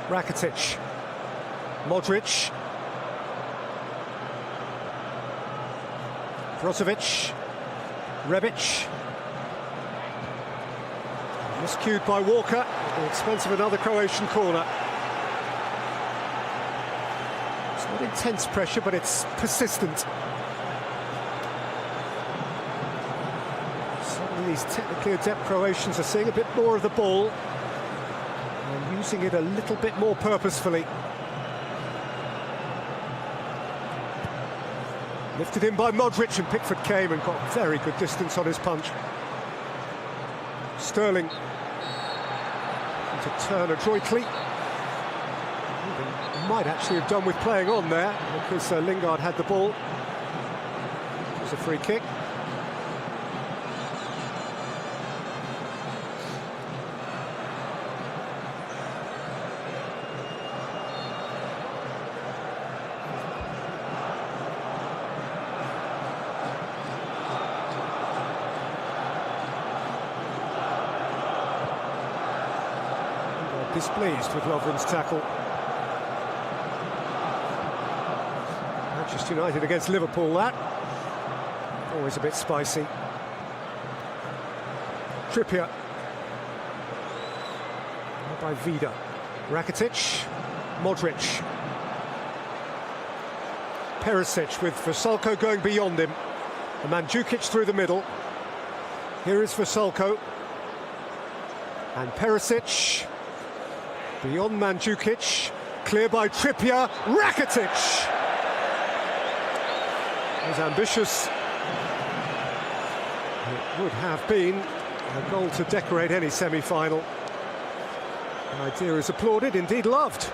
Rakitic. Modric. Brozovic. Rebic. Miscued by Walker at the expense of another Croatian corner. It's not intense pressure, but it's persistent. Suddenly these technically adept Croatians are seeing a bit more of the ball and using it a little bit more purposefully. Lifted in by Modric, and Pickford came and got very good distance on his punch. Sterling to turn adroitly. Might actually have done with playing on there because Lingard had the ball. It was a free kick. Displeased with Lovren's tackle. Manchester United against Liverpool, that. Always a bit spicy. Trippier. By Vida. Rakitic. Modric. Perisic with Vrsaljko going beyond him. And Mandzukic through the middle. Here is Vrsaljko. And Perisic. Beyond Mandzukic, clear by Trippier, Rakitic! It was ambitious. It would have been a goal to decorate any semi-final. The idea is applauded, indeed loved.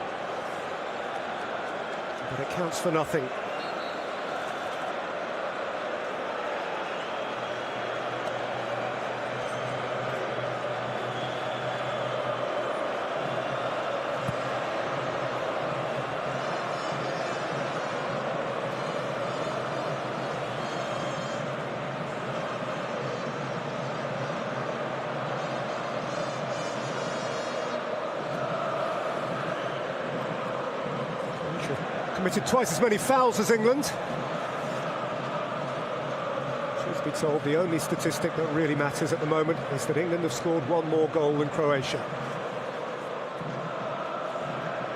But it counts for nothing. Committed twice as many fouls as England. Truth be told, the only statistic that really matters at the moment is that England have scored one more goal than Croatia.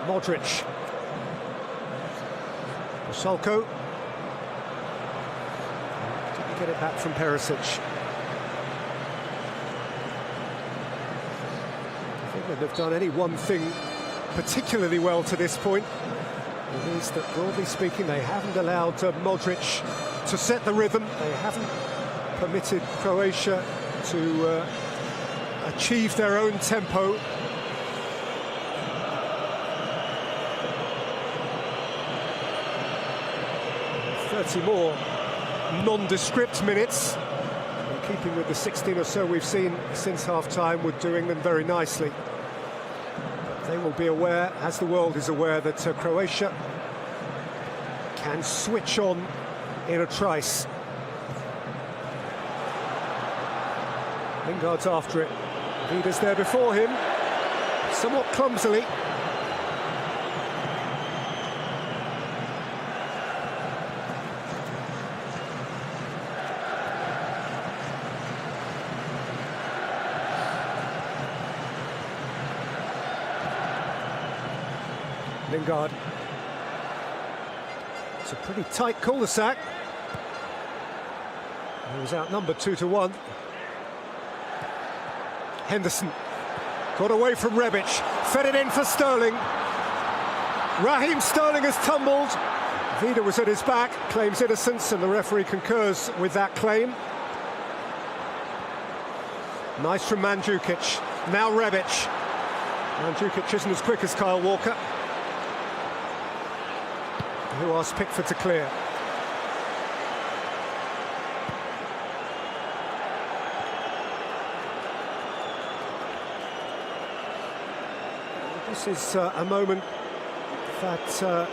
Modric. Salko. Didn't get it back from Perisic. If England have done any one thing particularly well to this point, it is that, broadly speaking, they haven't allowed Modric to set the rhythm. They haven't permitted Croatia to achieve their own tempo. "30 more nondescript minutes, in keeping with the 16 or so we've seen since half-time, would do England very nicely. They will be aware, as the world is aware, that Croatia can switch on in a trice. Lingard's after it. Vida's there before him, somewhat clumsily. Lingard. It's a pretty tight cul-de-sac. He was outnumbered 2-1. Henderson got away from Rebic, fed it in for Sterling. Raheem Sterling has tumbled. Vida was at his back, claims innocence, and the referee concurs with that claim. Nice from Mandzukic. Now Rebic. Mandzukic isn't as quick as Kyle Walker, who asked Pickford to clear. This is a moment that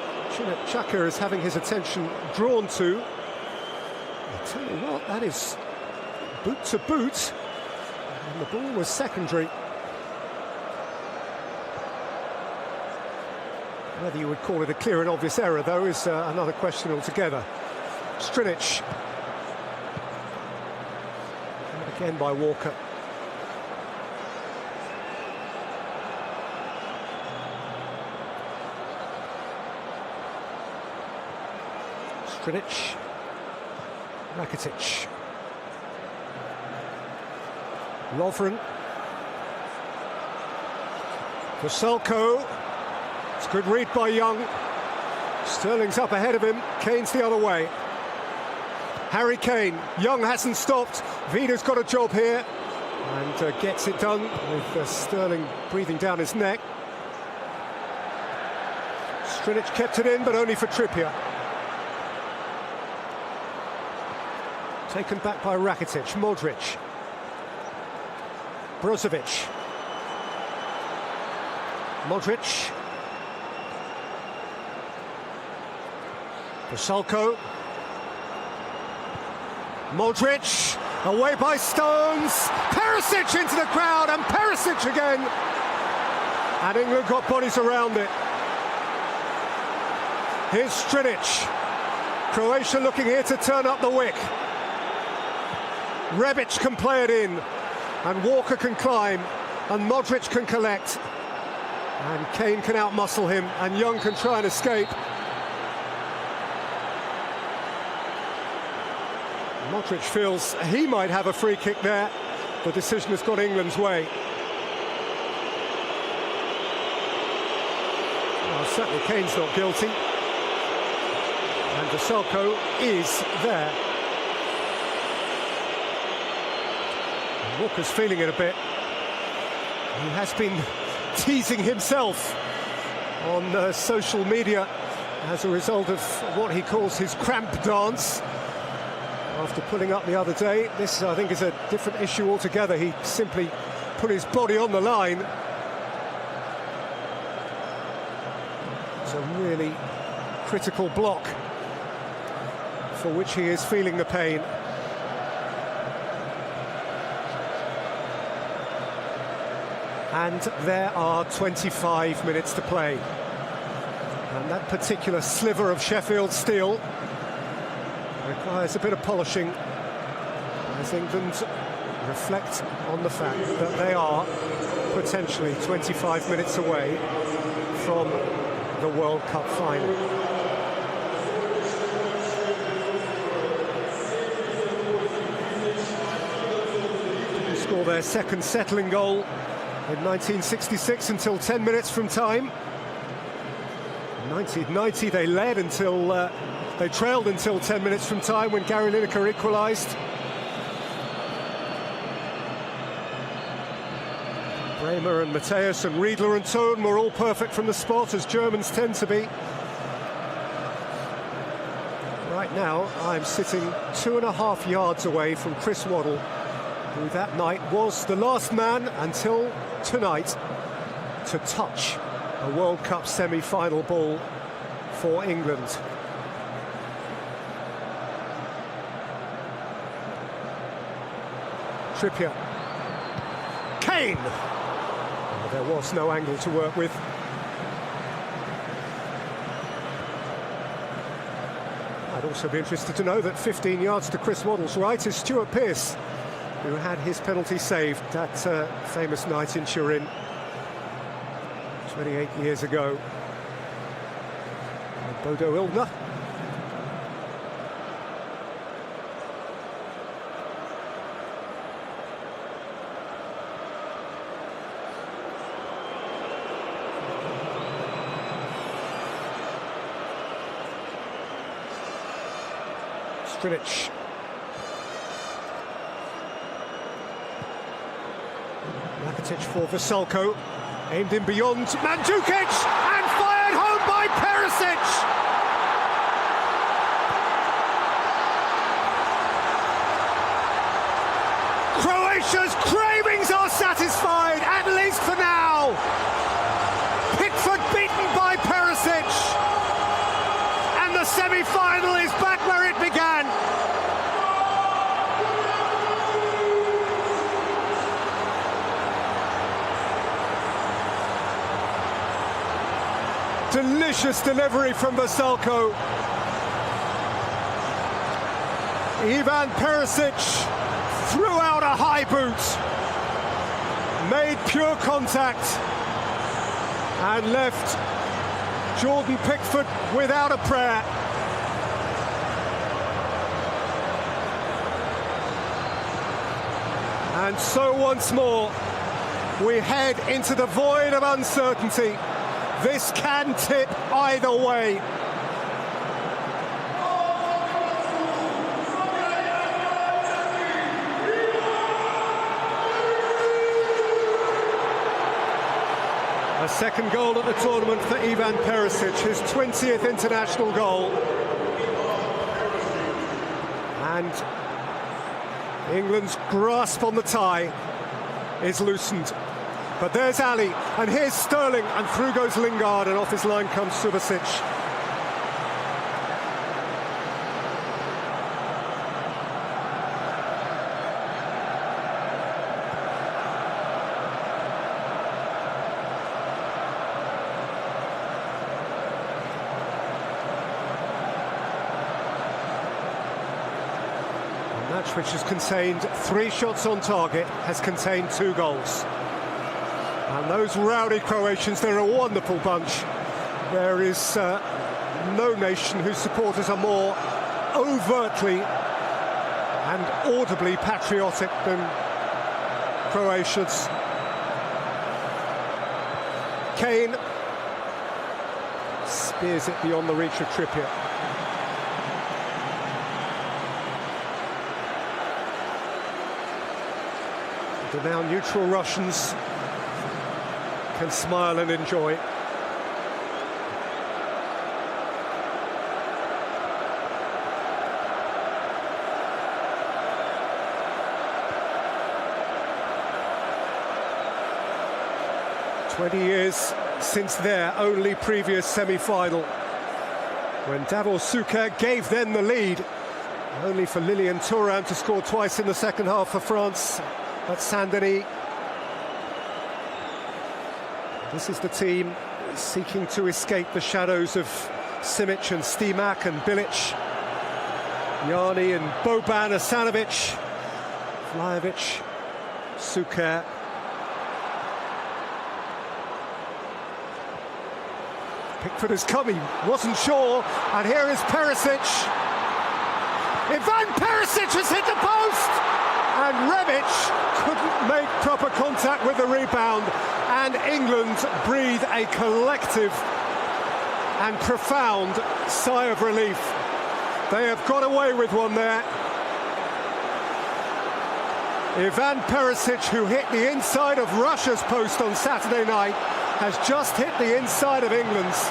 Chaka is having his attention drawn to. I tell you what, that is boot to boot, and the ball was secondary. Whether you would call it a clear and obvious error, though, is another question altogether. Strinic. And again by Walker. Strinic. Rakitic. Lovren. For Salko. It's a good read by Young. Sterling's up ahead of him. Kane's the other way. Harry Kane. Young hasn't stopped. Vida's got a job here and gets it done with Sterling breathing down his neck. Strinic kept it in, but only for Trippier. Taken back by Rakitic. Modric. Brozovic. Modric. Salko. Modric, away by Stones. Perisic into the crowd, and Perisic again. And England got bodies around it. Here's Strinic. Croatia looking here to turn up the wick. Rebic can play it in, and Walker can climb, and Modric can collect. And Kane can outmuscle him, and Young can try and escape. Modric feels he might have a free kick there. The decision has gone England's way. Well, certainly Kane's not guilty. And Vrsaljko is there. Walker's feeling it a bit. He has been teasing himself on social media as a result of what he calls his cramp dance after pulling up the other day. This, I think, is a different issue altogether. He simply put his body on the line. It's a really critical block for which he is feeling the pain. And there are 25 minutes to play. And that particular sliver of Sheffield steel requires a bit of polishing as England reflect on the fact that they are potentially 25 minutes away from the World Cup final. They score their second settling goal in 1966 until 10 minutes from time. In 1990 they led until they trailed until 10 minutes from time when Gary Lineker equalised. Bremer and Matthäus and Riedler and Tone were all perfect from the spot, as Germans tend to be. Right now I'm sitting 2.5 yards away from Chris Waddle, who that night was the last man until tonight to touch a World Cup semi-final ball for England. Trippier. Kane! Oh, there was no angle to work with. I'd also be interested to know that 15 yards to Chris Waddle's right is Stuart Pearce, who had his penalty saved that famous night in Turin 28 years ago. And Bodo Illner. Strinic. Rakitic for Vrsaljko, aimed in beyond Mandzukic and fired home by Perisic. Croatia's cravings are satisfied, at least for now. Pickford beaten by Perisic, and the semi-final is back where it began. Delicious delivery from Vrsaljko. Ivan Perisic threw out a high boot, made pure contact, and left Jordan Pickford without a prayer. And so once more, we head into the void of uncertainty. This can tip either way. A second goal at the tournament for Ivan Perisic, his 20th international goal. And England's grasp on the tie is loosened. But there's Ali, and here's Sterling, and through goes Lingard, and off his line comes Subasic. A match which has contained 3 shots on target has contained 2 goals. And those rowdy Croatians, they're a wonderful bunch. There is no nation whose supporters are more overtly and audibly patriotic than Croatians. Kane Spears it beyond the reach of Trippier. The now neutral Russians can smile and enjoy. "20 years since their only previous semi-final, when Davor Suker gave them the lead, only for Lilian Thuram to score twice in the second half for France at Saint-Denis. This is the team seeking to escape the shadows of Simic and Stimac and Bilic, Yanni and Boban, Asanovic, Vlahovic, Suker. Pickford has come, he wasn't sure, and here is Perisic. Ivan Perisic has hit the post, and Rebic couldn't make proper contact with the rebound, and England breathe a collective and profound sigh of relief. They have got away with one there. Ivan Perisic, who hit the inside of Russia's post on Saturday night, has just hit the inside of England's.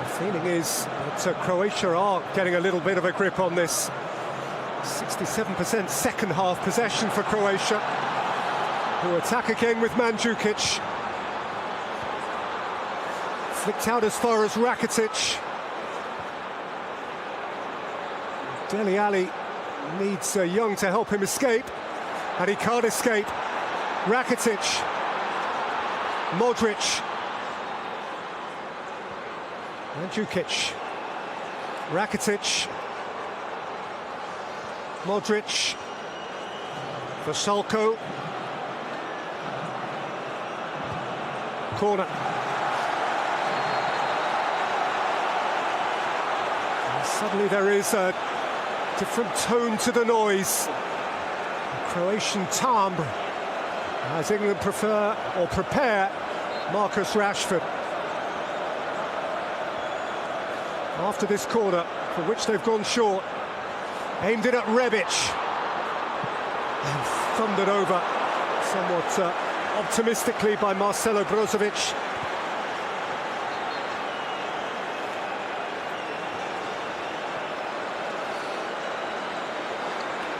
The feeling is that Croatia are getting a little bit of a grip on this. 67% second half possession for Croatia, who attack again with Mandzukic. Flicked out as far as Rakitic. Dele Alli needs Young to help him escape, and he can't escape. Rakitic, Modric, Mandzukic, Rakitic, Modric, Vasalko, corner. Suddenly there is a different tone to the noise. Croatian timbre, as England prepare Marcus Rashford. After this corner, for which they've gone short, aimed it at Rebic and thundered over somewhat optimistically by Marcelo Brozovic.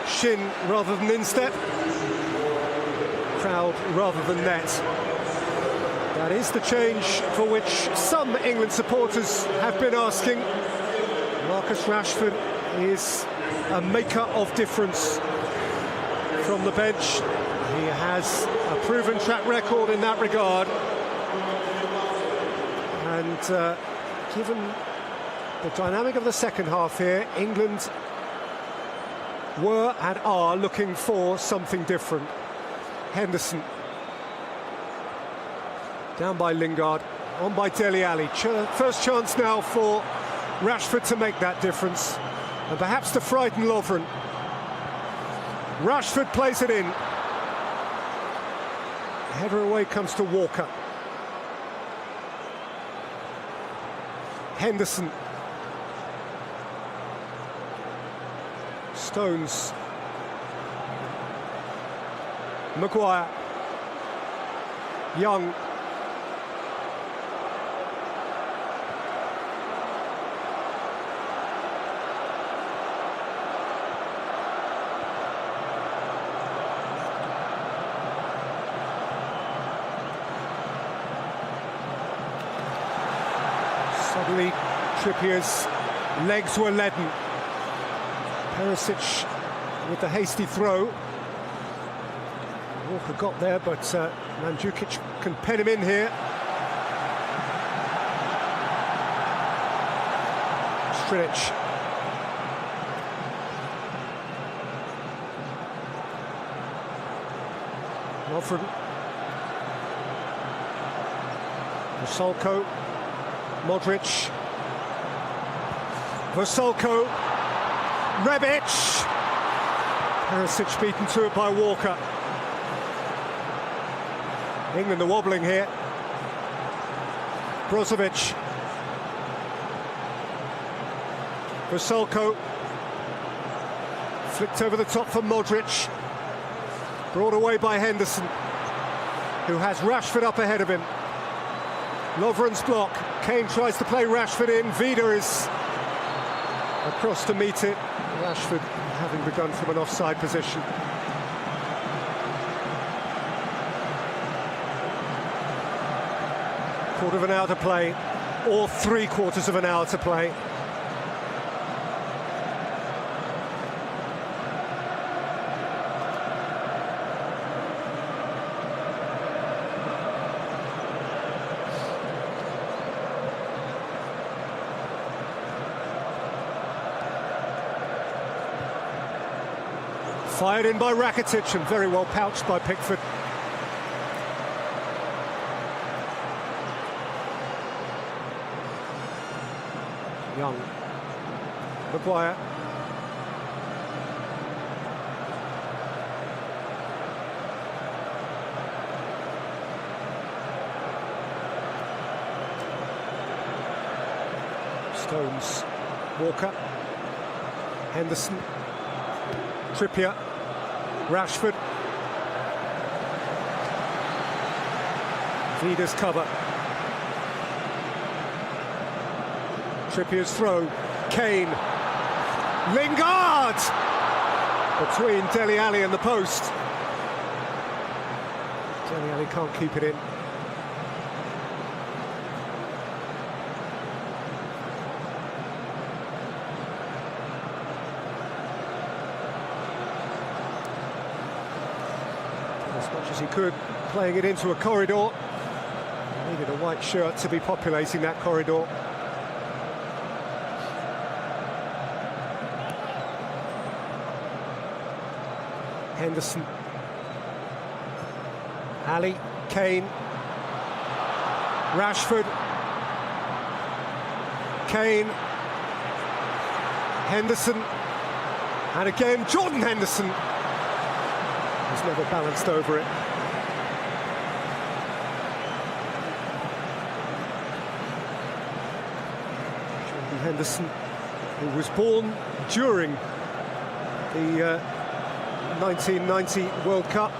Shin rather than instep, crowd rather than net. That is the change for which some England supporters have been asking. Marcus Rashford is a maker of difference from the bench. He has a proven track record in that regard. And given the dynamic of the second half here, England were and are looking for something different. Henderson. Down by Lingard, on by Dele Alli. First chance now for Rashford to make that difference, and perhaps to frighten Lovren. Rashford plays it in. Header away comes to Walker. Henderson. Stones. Maguire. Young. Suddenly, Trippier's legs were leaden. Perisic with the hasty throw. Walker got there, but Mandzukic can pen him in here. Strinic. Lovren. Vasalko. Modric. Vasulko, Rebic, Perisic beaten to it by Walker. England are wobbling here. Brozovic, Vasulko, flicked over the top for Modric, brought away by Henderson, who has Rashford up ahead of him. Lovren's block, Kane tries to play Rashford in, Vida is across to meet it, Rashford having begun from an offside position. Quarter of an hour to play, or 3/4 of an hour to play. Fired in by Rakitic and very well pouched by Pickford. Young, Maguire, Stones, Walker, Henderson, Trippier, Rashford, Vida's cover. Trippier's throw, Kane, Lingard! Between Dele Alli and the post. Dele Alli can't keep it in. As much as he could, playing it into a corridor. He needed a white shirt to be populating that corridor. Henderson, Ali, Kane, Rashford, Kane, Henderson, and again Jordan Henderson. He's never balanced over it. Jordan Henderson, who was born during the 1990 World Cup,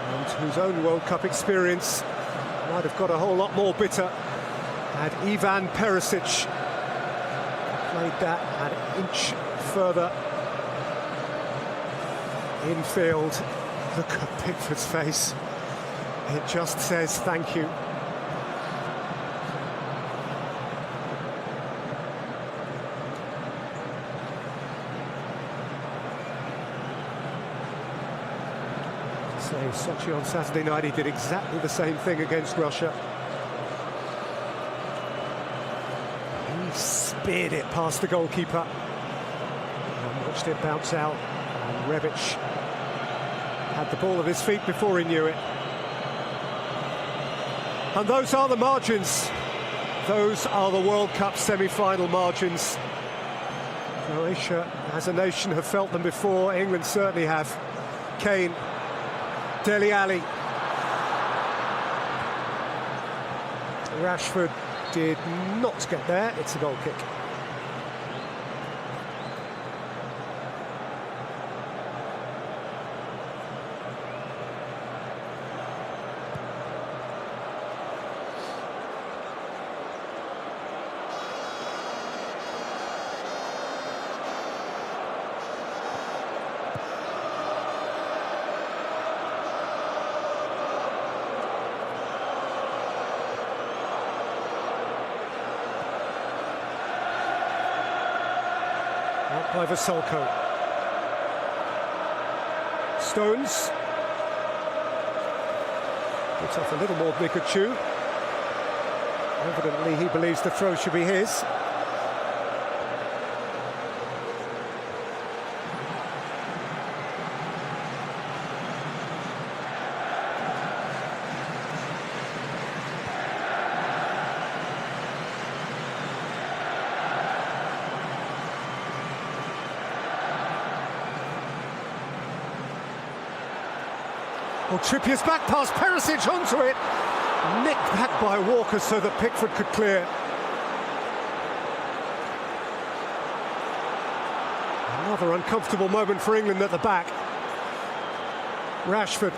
and whose own World Cup experience might have got a whole lot more bitter had Ivan Perisic played that an inch further infield. Look at Pickford's face, it just says thank you. Sochi on Saturday night, he did exactly the same thing against Russia. He speared it past the goalkeeper and watched it bounce out, and Rebic had the ball at his feet before he knew it. And those are the margins. Those are the World Cup semi-final margins. Croatia, as a nation, have felt them before. England certainly have. Kane, Dele Alli, Rashford did not get there. It's a goal kick. Out by Vasulko. Stones. Puts off a little more than he could chew. Evidently he believes the throw should be his. Oh, Trippier's back pass, Perisic onto it. Nicked back by Walker so that Pickford could clear. Another uncomfortable moment for England at the back. Rashford.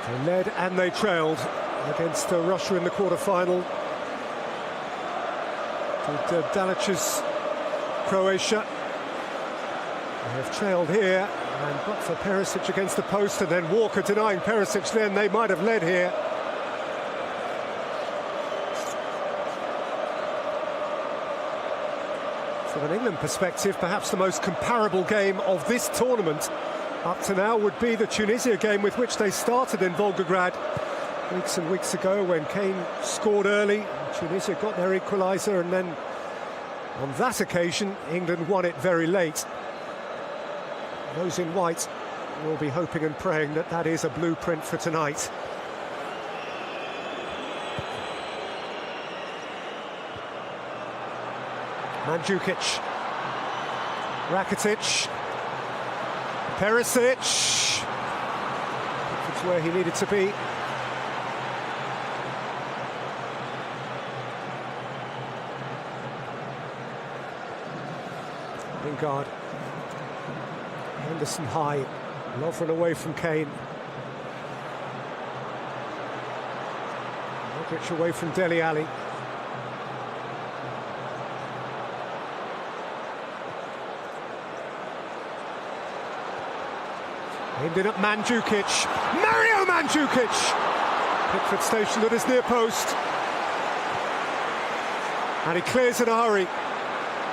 They led and they trailed against Russia in the quarter-final. With Dalic's Croatia. They have trailed here, and but for Perisic against the post, and then Walker denying Perisic, then they might have led here. From an England perspective, perhaps the most comparable game of this tournament up to now would be the Tunisia game with which they started in Volgograd weeks and weeks ago when Kane scored early. Tunisia got their equaliser, and then on that occasion England won it very late. Those in white will be hoping and praying that that is a blueprint for tonight. Mandzukic, Rakitic, Perisic. It's where he needed to be. Lingard. Henderson high. Lovren away from Kane. Modric away from Dele Alli. Aimed in at Mandzukic. Mario Mandzukic! Pickford stationed at his near post. And he clears in a hurry.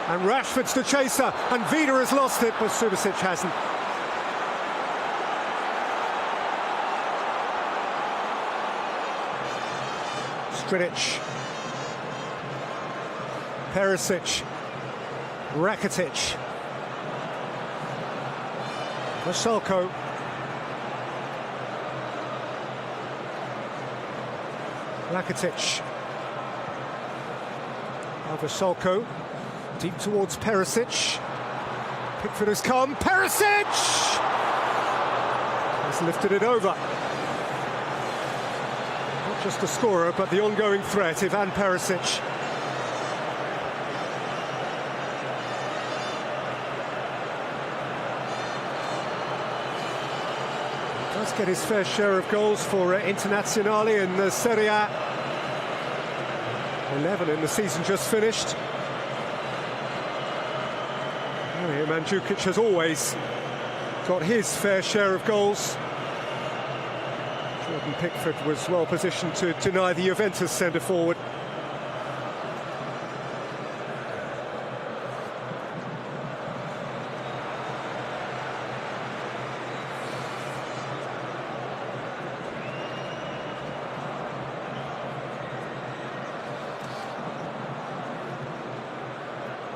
And Rashford's the chaser. And Vida has lost it, but Subasic hasn't. Strinic. Perisic. Rakitic. Vasalko. Rakitic. Now Vasalko. Deep towards Perisic. Pickford has come. Perisic! Has lifted it over. Not just the scorer, but the ongoing threat, Ivan Perisic. He does get his fair share of goals for Internazionale in the Serie A. 11 in the season just finished. Mandzukic has always got his fair share of goals. Jordan Pickford was well positioned to deny the Juventus centre-forward.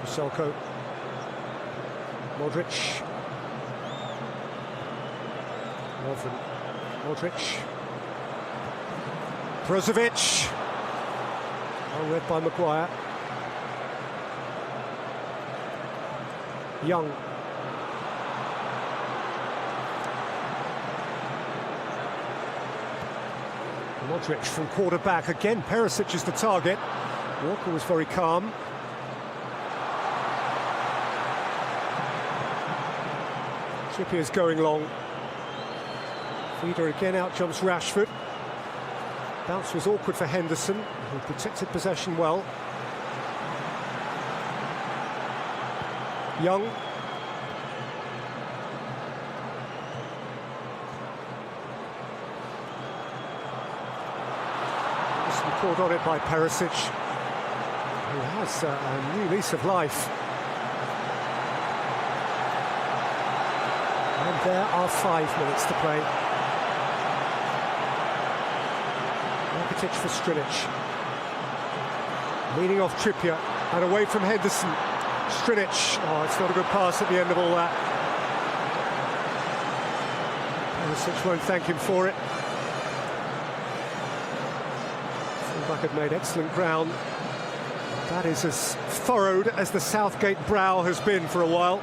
Vasalko. Modric. Lovren. Modric. Brozovic. Well read by Maguire. Young. Modric from quarterback. Again, Perisic is the target. Walker was very calm. Trippier's going long. Vida again, out jumps Rashford. Bounce was awkward for Henderson, who protected possession well. Young. Henderson caught on it by Perisic, who has a new lease of life. And there are 5 minutes to play. Rakitic for Strinic. Leading off Trippier and away from Henderson. Strinic. Oh, it's not a good pass at the end of all that. Perisic won't thank him for it. Fullback had made excellent ground. That is as furrowed as the Southgate brow has been for a while.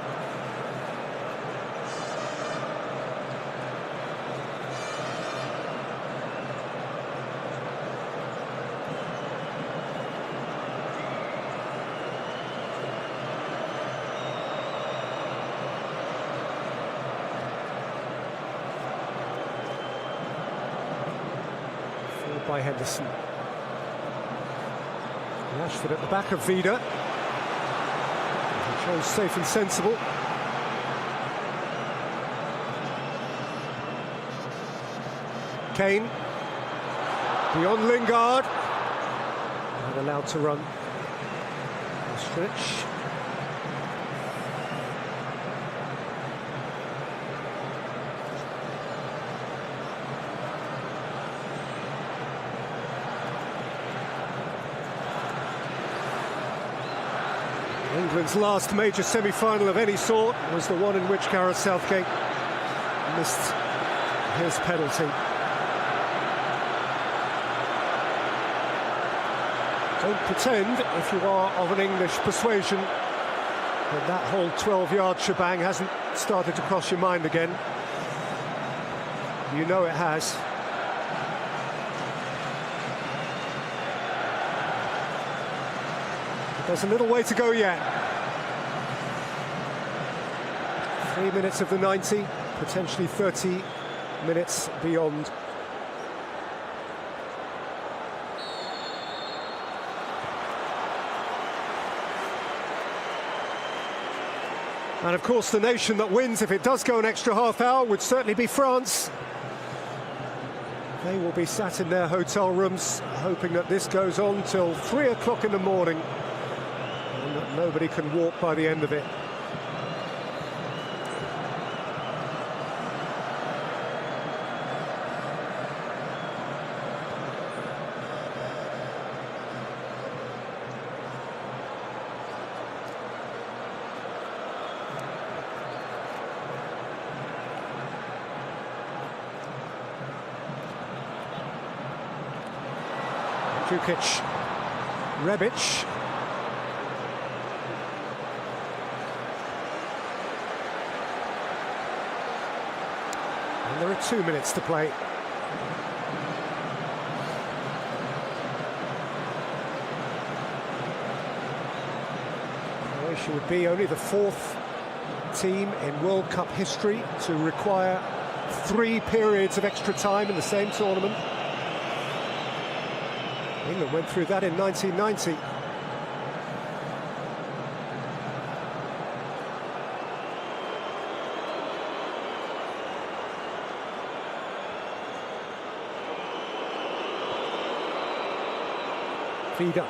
Forward by Henderson. Rashford at the back of Vida. Control safe and sensible. Kane. Beyond Lingard. Not allowed to run. Stretch. England's last major semi-final of any sort was the one in which Gareth Southgate missed his penalty. Don't pretend, if you are of an English persuasion, that that whole 12-yard shebang hasn't started to cross your mind again. You know it has. There's a little way to go yet. 3 minutes of the 90, potentially 30 minutes beyond. And of course the nation that wins, if it does go an extra half hour, would certainly be France. They will be sat in their hotel rooms hoping that this goes on till 3 o'clock in the morning. Nobody can walk by the end of it. Mandzukic, Rebic. And there are 2 minutes to play. Croatia would be only the 4th team in World Cup history to require 3 periods of extra time in the same tournament. England went through that in 1990. Vida.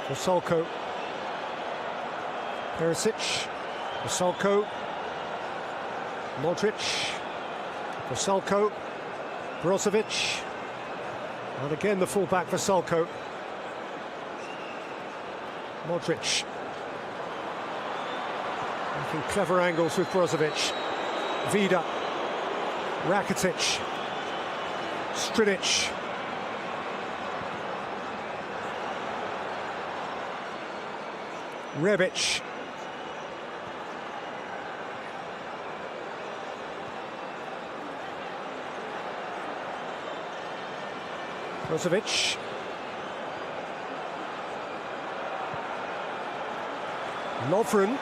Kosalko. Perisic. Kosalko. Modric. Kosalko. Brozovic. And again the fullback Kosalko. Modric. Making clever angles with Brozovic. Vida. Rakitic. Strinic. Rebic. Brozovic. Lovren.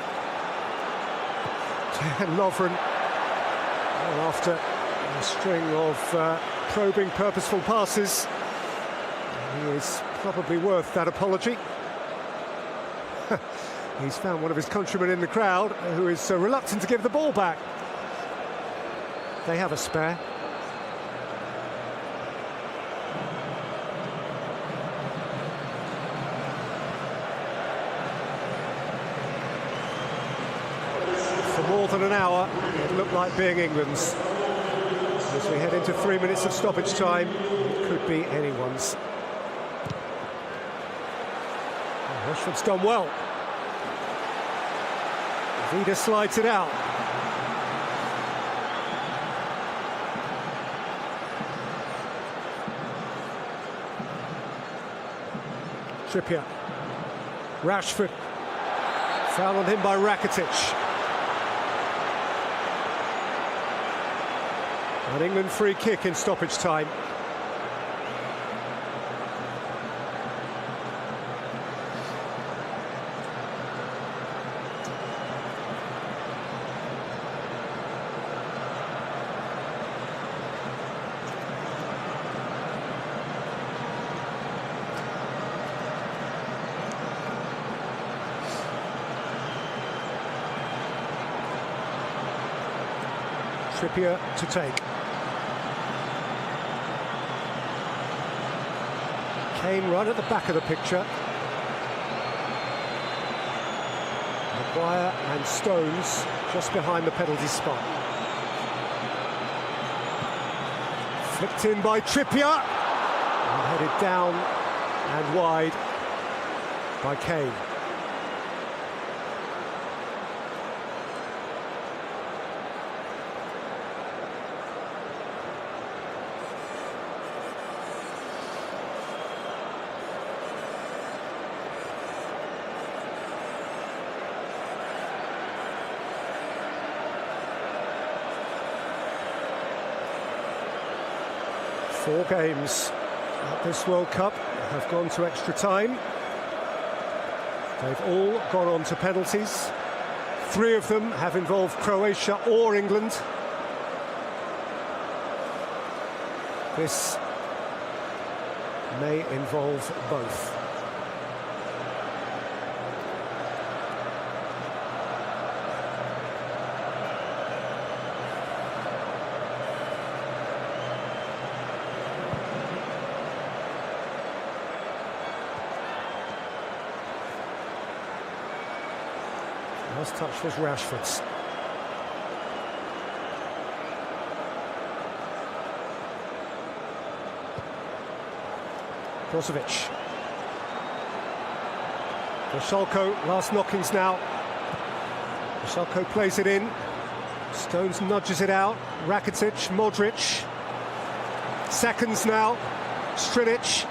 Lovren. Well, after a string of probing, purposeful passes, he is probably worth that apology. He's found one of his countrymen in the crowd who is reluctant to give the ball back. They have a spare. For more than an hour, it looked like being England's. The As we head into 3 minutes of stoppage time, it could be anyone's. Rashford's done well. Vida slides it out. Trippier. Rashford. Foul on him by Rakitic. An England free kick in stoppage time. Trippier to take. Kane right at the back of the picture. Maguire and Stones just behind the penalty spot. Flicked in by Trippier. And headed down and wide by Kane. Four games at this World Cup have gone to extra time. They've all gone on to penalties. 3 of them have involved Croatia or England. This may involve both. Last touch was Rashford's. Brozovic. Vrsaljko, last knockings now. Vrsaljko plays it in. Stones nudges it out. Rakitic, Modric. Seconds now. Strinic.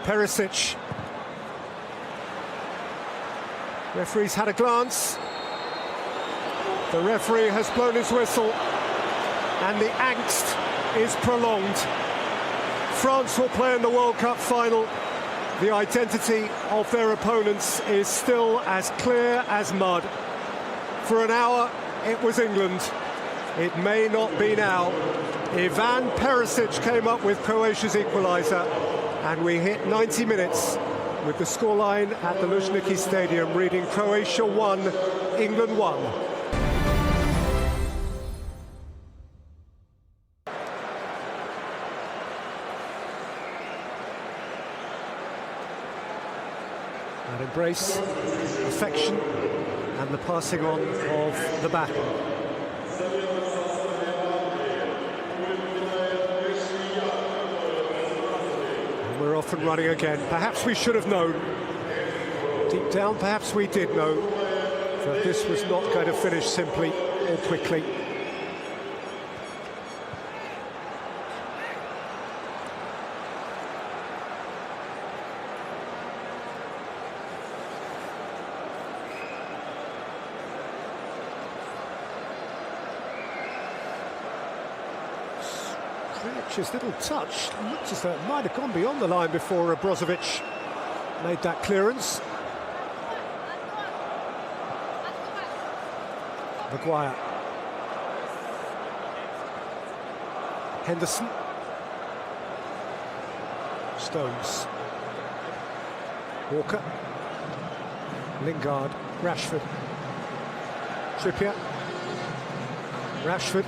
Perisic. Referee's had a glance. The referee has blown his whistle, and the angst is prolonged. France will play in the World Cup final. The identity of their opponents is still as clear as mud. For an hour, it was England. It may not be now. Ivan Perisic came up with Croatia's equaliser, and we hit 90 minutes with the scoreline at the Luzhniki Stadium reading Croatia 1, England 1. An embrace, affection, and the passing on of the baton. We're off and running again. Perhaps we should have known. Deep down, perhaps we did know that this was not going to finish simply or quickly. His little touch looked as though it might have gone beyond the line before Brozovic made that clearance. Maguire. Henderson. Stones. Walker. Lingard. Rashford. Trippier. Rashford.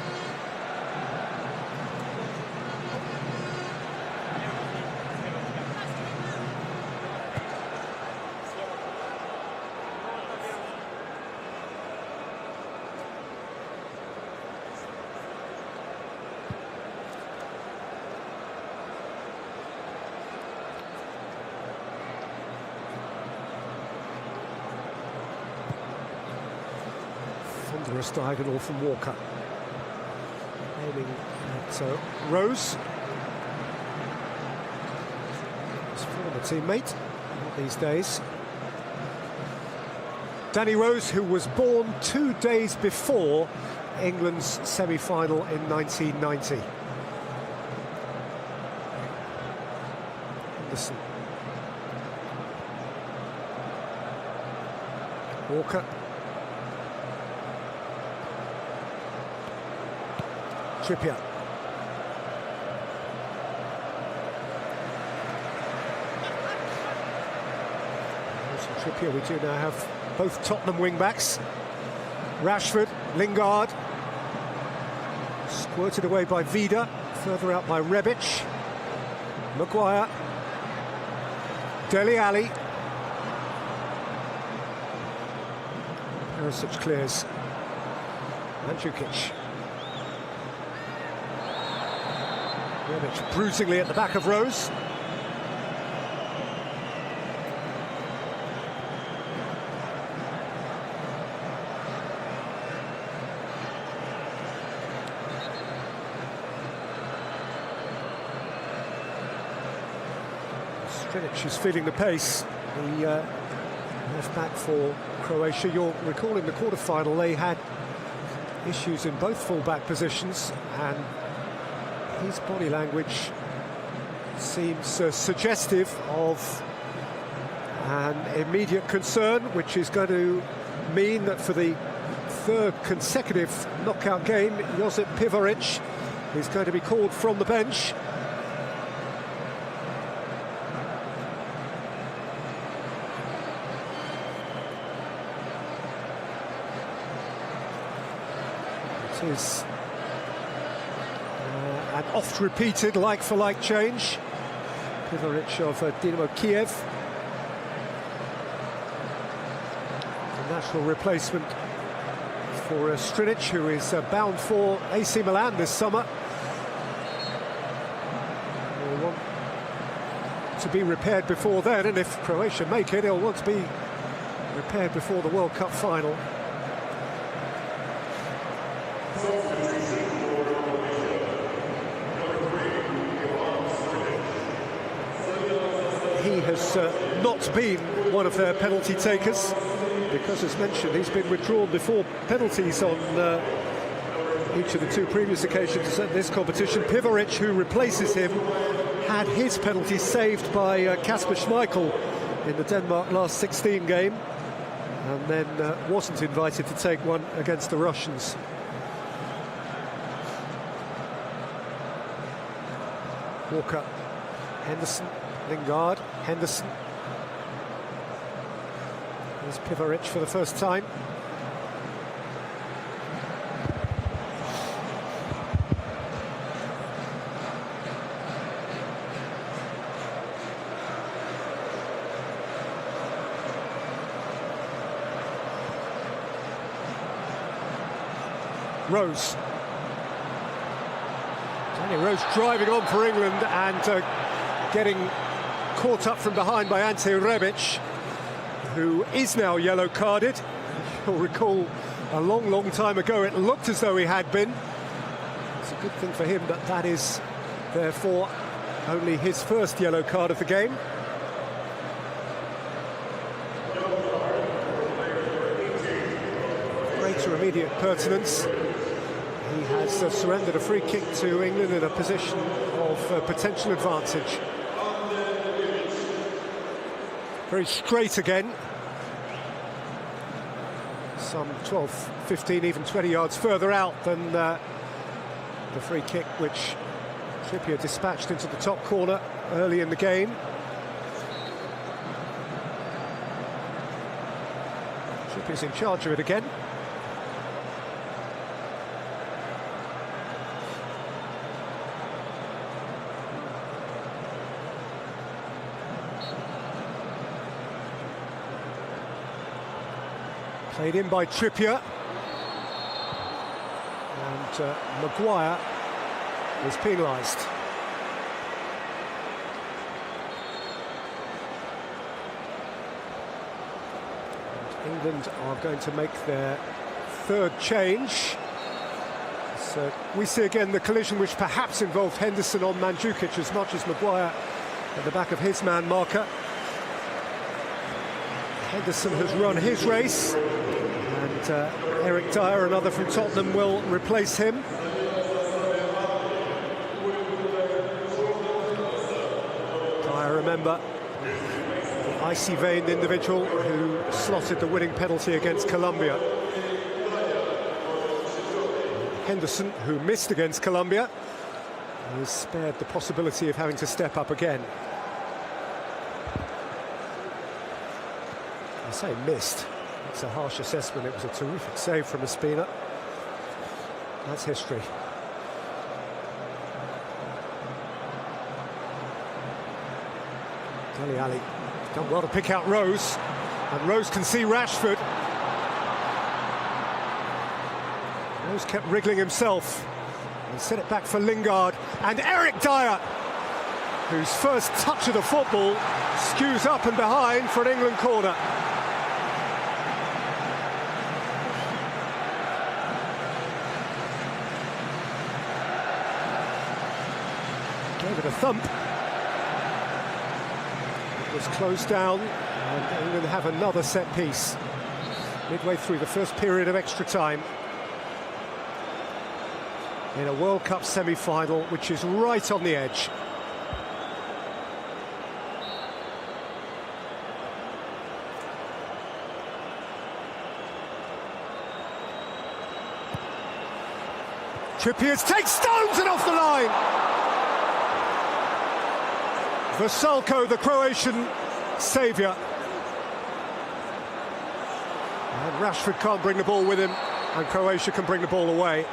Thunderous diagonal from Walker. Aiming at Rose. His former teammate, not these days. Danny Rose, who was born 2 days before England's semi-final in 1990. Henderson. Walker. Trippier. Trippier, we do now have both Tottenham wing-backs. Rashford, Lingard. Squirted away by Vida, further out by Rebic. Maguire. Dele Alli. Perisic clears. Mandzukic. Rebic bruisingly at the back of Rose. Strinic is feeling the pace. The left back for Croatia. You'll recall in the quarter-final they had issues in both full-back positions, and his body language seems suggestive of an immediate concern, which is going to mean that for the third consecutive knockout game, Josip Perisic is going to be called from the bench. It is an oft-repeated like-for-like change. Perisic of Dynamo Kiev. The natural replacement for Strinic, who is bound for AC Milan this summer. He'll want to be repaired before then, and if Croatia make it, he'll want to be repaired before the World Cup final. He has not been one of their penalty takers, because, as mentioned, he's been withdrawn before penalties on each of the two previous occasions at this competition. Perisic, who replaces him, had his penalty saved by Kasper Schmeichel in the Denmark last 16 game, and then wasn't invited to take one against the Russians. Walker, Henderson, Lingard, Henderson. There's Perisic for the first time. Rose. Danny Rose driving on for England and getting caught up from behind by Ante Rebic, who is now yellow-carded. You'll recall a long, long time ago it looked as though he had been. It's a good thing for him that that is, therefore, only his first yellow card of the game. Greater immediate pertinence. He has surrendered a free kick to England in a position of potential advantage. Very straight again. Some 12, 15, even 20 yards further out than the free kick which Trippier dispatched into the top corner early in the game. Trippier's in charge of it again. Played in by Trippier. And Maguire is penalised. England are going to make their third change. So we see again the collision which perhaps involved Henderson on Mandzukic as much as Maguire at the back of his man marker. Henderson has run his race, and Eric Dyer, another from Tottenham, will replace him. Dyer, remember, the icy-veined individual who slotted the winning penalty against Colombia. Henderson, who missed against Colombia, is spared the possibility of having to step up again. I say missed, it's a harsh assessment. It was a terrific save from Ospina. That's history. Dele Alli done well to pick out Rose, and Rose can see Rashford. Rose kept wriggling himself and set it back for Lingard, and Eric Dyer, whose first touch of the football skews up and behind for an England corner. Gave it a thump. It was closed down, and England have another set piece midway through the first period of extra time in a World Cup semi-final, which is right on the edge. Trippier takes stones and off the line. Vrsaljko, the Croatian saviour. And Rashford can't bring the ball with him, and Croatia can bring the ball away.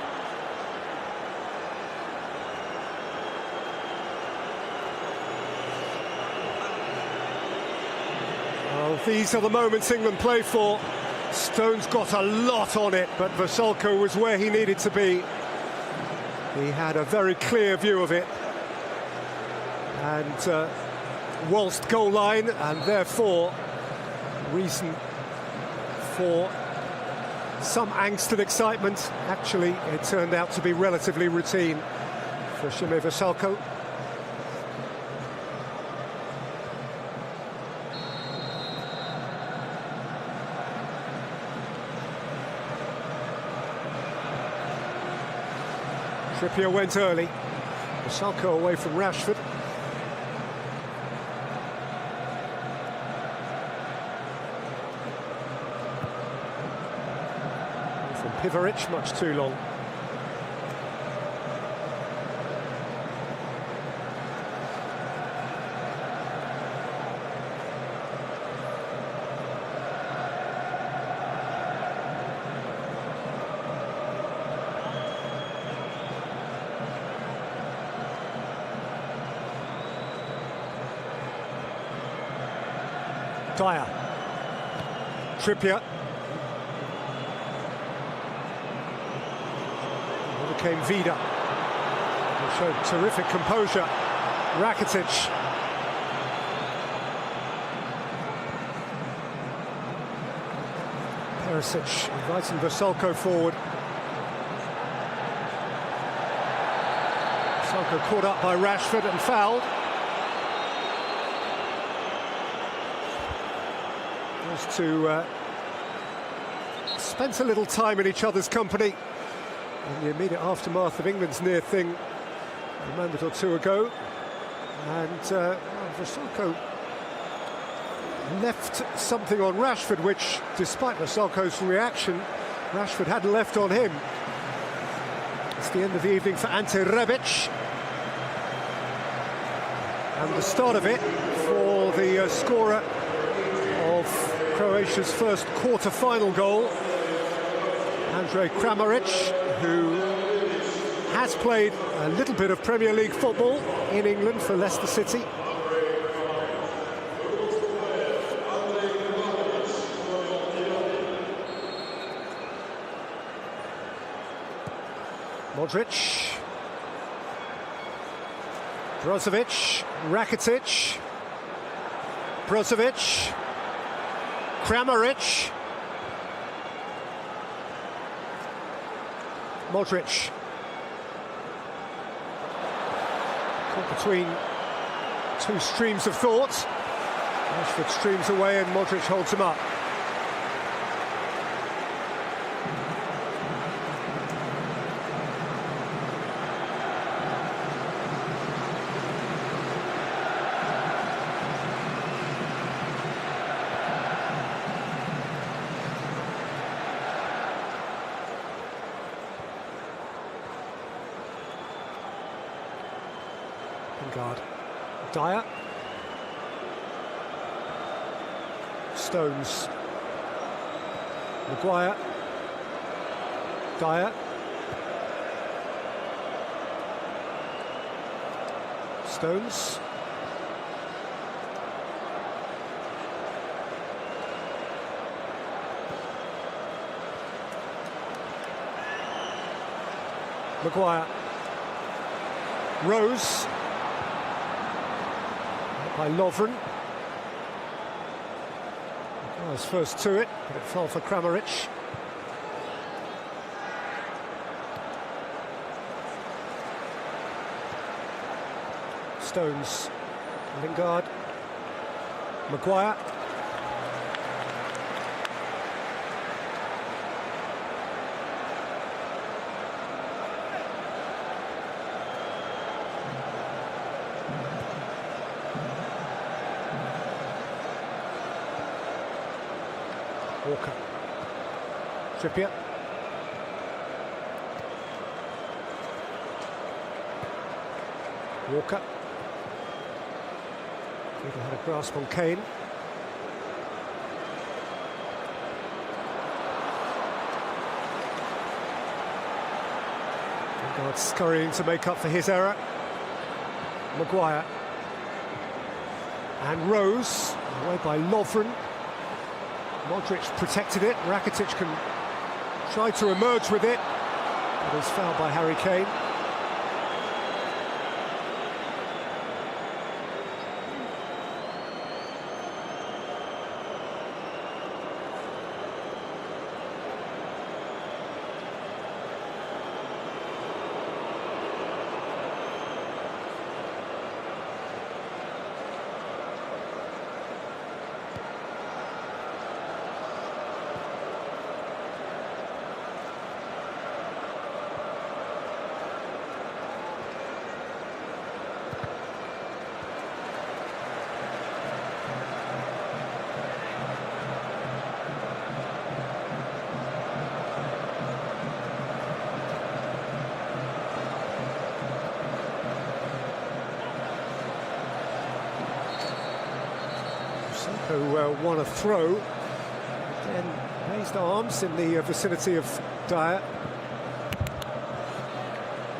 Well, these are the moments England play for. Stones got a lot on it, but Vrsaljko was where he needed to be. He had a very clear view of it, and whilst goal line, and therefore reason for some angst and excitement. Actually, it turned out to be relatively routine for Šime Vrsaljko. Trippier went early. Vrsaljko away from Rashford. From Perisic, much too long. Dyer, Trippier, overcame Vida, who showed terrific composure. Rakitic, Perisic inviting Vrsaljko forward. Vrsaljko caught up by Rashford and fouled. To spent a little time in each other's company in the immediate aftermath of England's near thing a moment or two ago, and Vrsaljko left something on Rashford, which, despite Vrsaljko's reaction, Rashford hadn't left on him. It's the end of the evening for Ante Rebic, and the start of it for the scorer of Croatia's first quarter-final goal, Andrej Kramaric, who has played a little bit of Premier League football in England for Leicester City. Modric, Brozovic, Rakitic, Brozovic, Kramaric, Modric. Caught between two streams of thought. Rashford streams away and Modric holds him up. Guard. Dyer. Stones. Maguire. Dyer. Stones. Maguire. Rose. By Lovren. Was first to it, but it fell for Kramaric. Stones. Lingard. Maguire. Walker. Trippier. Walker. People had a grasp on Kane. Lingard scurrying to make up for his error. Maguire. And Rose, away by Lovren. Modric protected it. Rakitic can try to emerge with it, but is fouled by Harry Kane. Who won a throw, then raised arms in the vicinity of Dyer.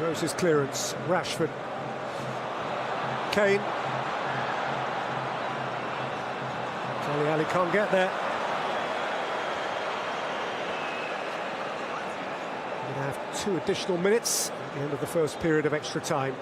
Rose's clearance, Rashford. Kane. Dele Alli can't get there. We're going to have 2 additional minutes at the end of the first period of extra time.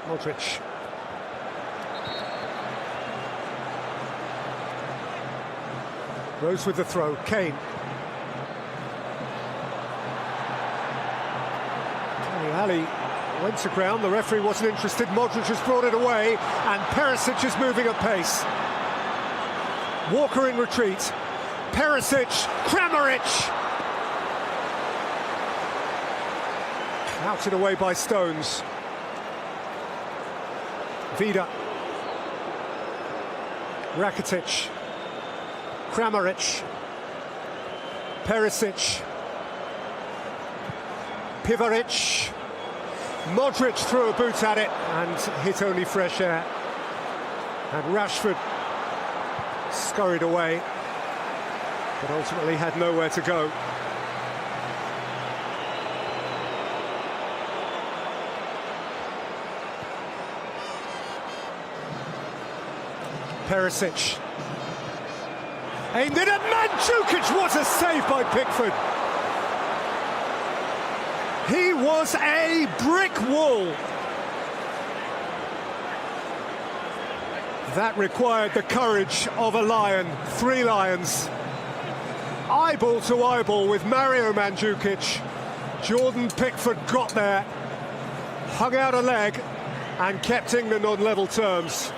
Modric. Rose with the throw. Kane. Dele Alli went to ground. The referee wasn't interested. Modric has brought it away, and Perisic is moving at pace. Walker in retreat. Perisic. Kramaric. Outed away by Stones. Vida. Rakitic. Kramaric. Perisic. Pivaric. Modric threw a boot at it and hit only fresh air. And Rashford scurried away, but ultimately had nowhere to go. Perisic. Aimed in at Mandzukic. What a save by Pickford. He was a brick wall. That required the courage of a lion. 3 lions. Eyeball to eyeball with Mario Mandzukic. Jordan Pickford got there, hung out a leg and kept England on level terms.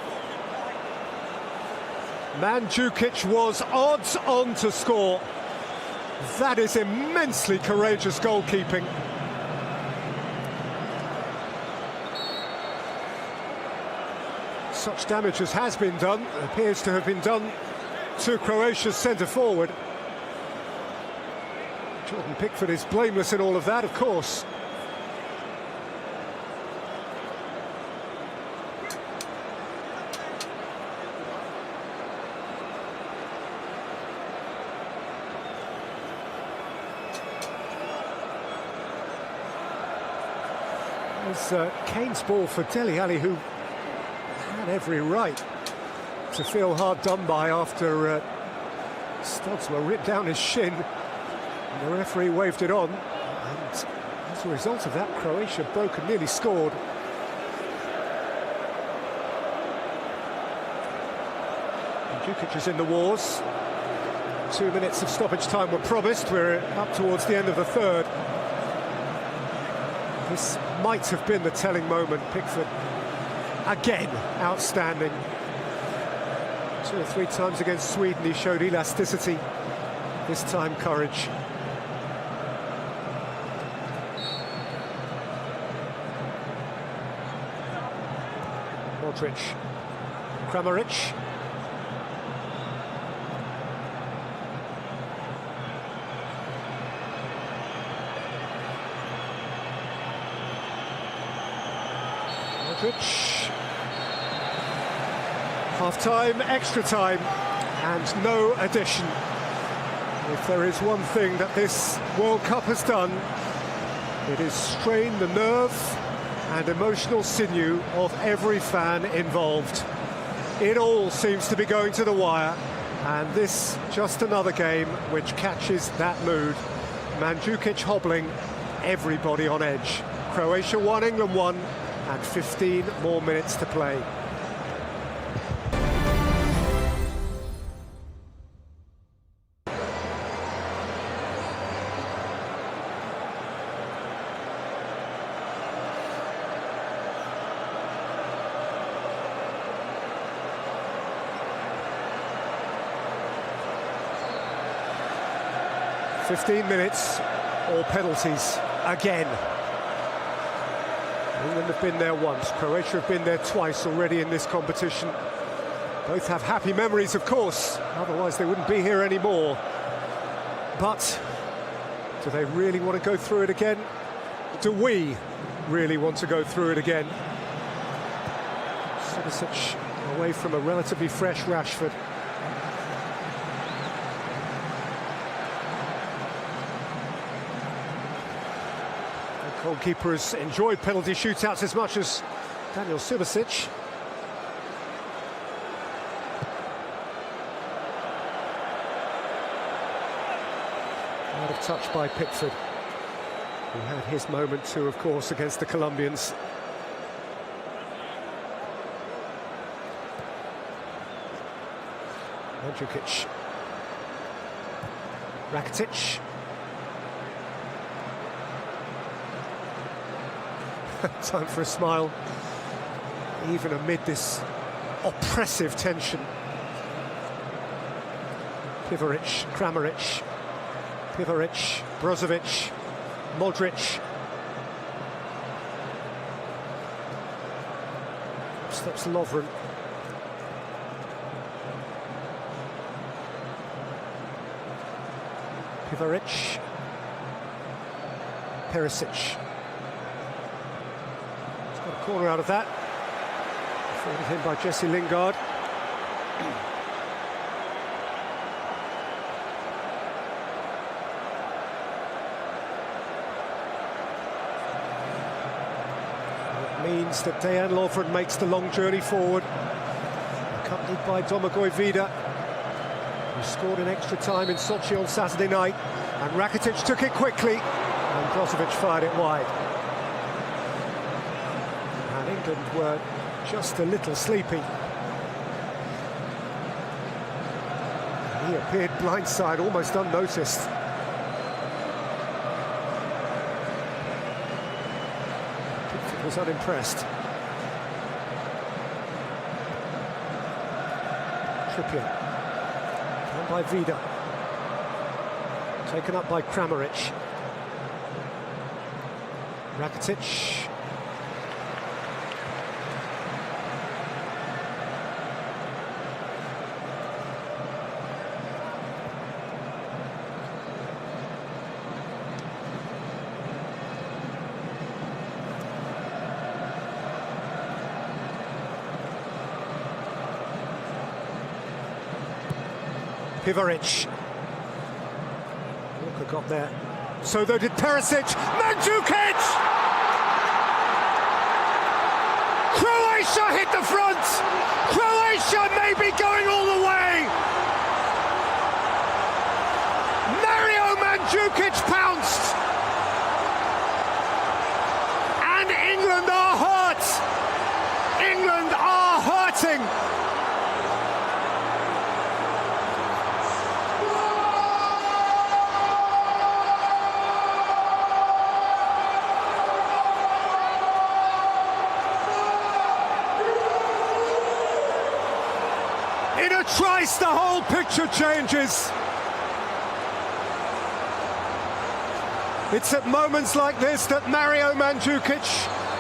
Mandzukic was odds on to score. That is immensely courageous goalkeeping. Such damage as has been done appears to have been done to Croatia's centre forward. Jordan Pickford is blameless in all of that, of course. There's Kane's ball for Dele Alli, who had every right to feel hard done by after Stodsma ripped down his shin. And the referee waved it on, and as a result of that, Croatia broke and nearly scored. Mandzukic is in the wars. 2 minutes of stoppage time were promised. We're up towards the end of the third. This might have been the telling moment. Pickford, again, outstanding. 2 or 3 times against Sweden he showed elasticity. This time, courage. Modric, Kramaric. Modric. Half-time, extra time, and no addition. If there is one thing that this World Cup has done, it is strained the nerve and emotional sinew of every fan involved. It all seems to be going to the wire, and this just another game which catches that mood. Mandzukic hobbling, everybody on edge. Croatia 1, England 1, and 15 more minutes to play. "15 minutes or penalties again." England have been there once, Croatia have been there twice already in this competition. Both have happy memories, of course, otherwise they wouldn't be here anymore. But do they really want to go through it again? Do we really want to go through it again? Perisic away from a relatively fresh Rashford. Goalkeeper has enjoyed penalty shootouts as much as Daniel Subasic. Out of touch by Pickford, who had his moment too, of course, against the Colombians. Mandzukic. Rakitic. Time for a smile, even amid this oppressive tension. Perisic, Kramaric, Perisic, Brozovic, Modric. Steps Lovren. Perisic. Perisic. Corner out of that. Forwarded in by Jesse Lingard. That means that Dejan Lovren makes the long journey forward, accompanied by Domagoj Vida, He scored in extra time in Sochi on Saturday night, and Rakitic took it quickly, and Brozovic fired it wide. And England were just a little sleepy. He appeared blindside, almost unnoticed. Pickford was unimpressed. Trippier, done by Vida. Taken up by Kramaric. Rakitic. Perisic. Walker got there. So though did Perisic. Mandzukic! Croatia hit the front! Croatia may be going all the way! Mario Mandzukic pounced! And England are hurt! England are hurting! In a trice, the whole picture changes. It's at moments like this that Mario Mandzukic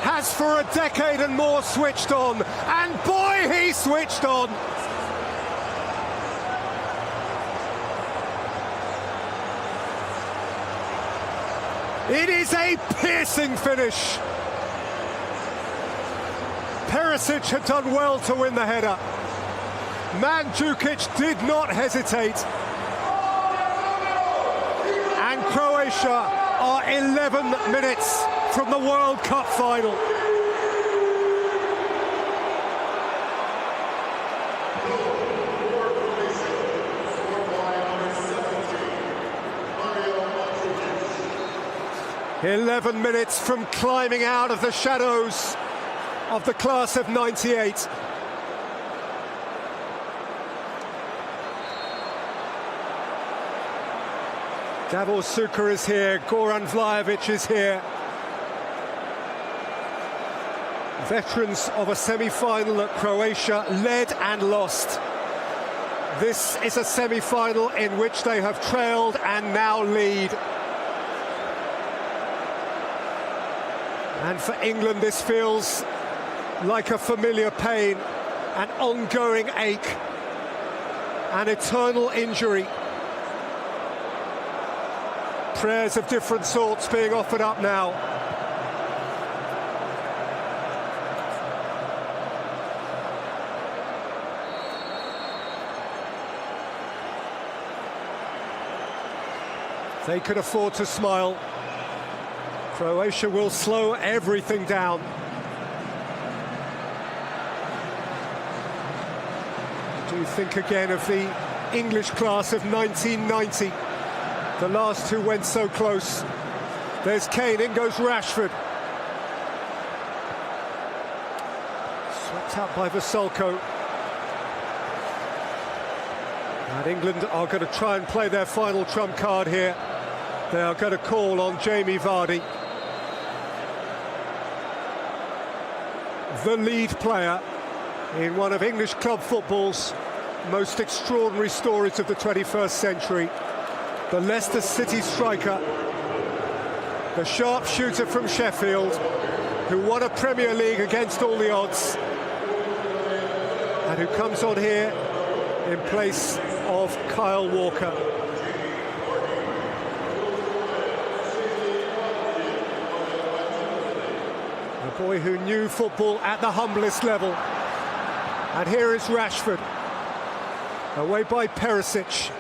has for a decade and more switched on. And boy, he switched on. It is a piercing finish. Perisic had done well to win the header. Mandzukic did not hesitate. And Croatia are 11 minutes from the World Cup final. "11 minutes from climbing out of the shadows of the class of '98. Davor Suker is here, Goran Vlahovic is here. Veterans of a semi-final that Croatia led and lost. This is a semi-final in which they have trailed and now lead. And for England, this feels like a familiar pain, an ongoing ache, an eternal injury. Prayers of different sorts being offered up now. They could afford to smile. Croatia will slow everything down. Do think again of the English class of 1990. The last two went so close. There's Kane, in goes Rashford. Swept out by Vasilko. And England are going to try and play their final trump card here. They are going to call on Jamie Vardy, the lead player in one of English club football's most extraordinary stories of the 21st century. The Leicester City striker, the sharpshooter from Sheffield, who won a Premier League against all the odds, and who comes on here in place of Kyle Walker. A boy who knew football at the humblest level. And here is Rashford, away by Perisic.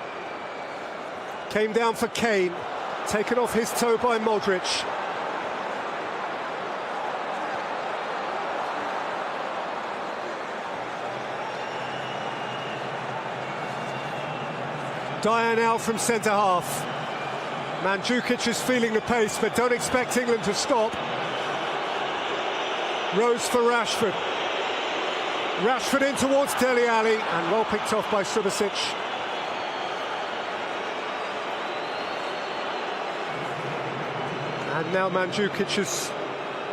Came down for Kane, taken off his toe by Modric. Dyer now from centre-half. Mandzukic is feeling the pace, but don't expect England to stop. Rose for Rashford. Rashford in towards Dele Alli, and well picked off by Perisic. And now Mandzukic is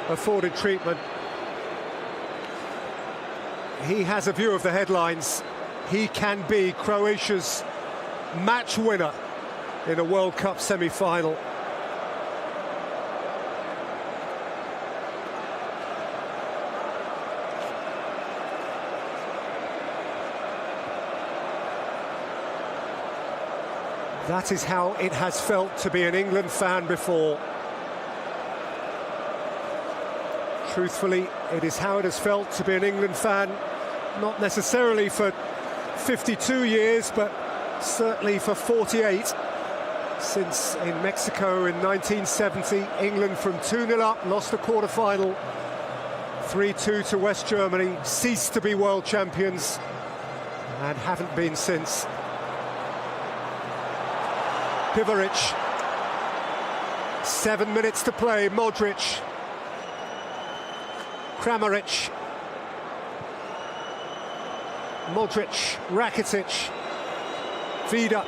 afforded treatment. He has a view of the headlines. He can be Croatia's match winner in a World Cup semi-final. That is how it has felt to be an England fan before. Truthfully, it is how it has felt to be an England fan, not necessarily for 52 years, but certainly for 48. Since in Mexico in 1970, England from 2-0 up, lost the quarter-final, 3-2 to West Germany, ceased to be world champions, and haven't been since. Perisic, 7 minutes to play, Modric, Kramaric, Modric, Rakitic, Vida.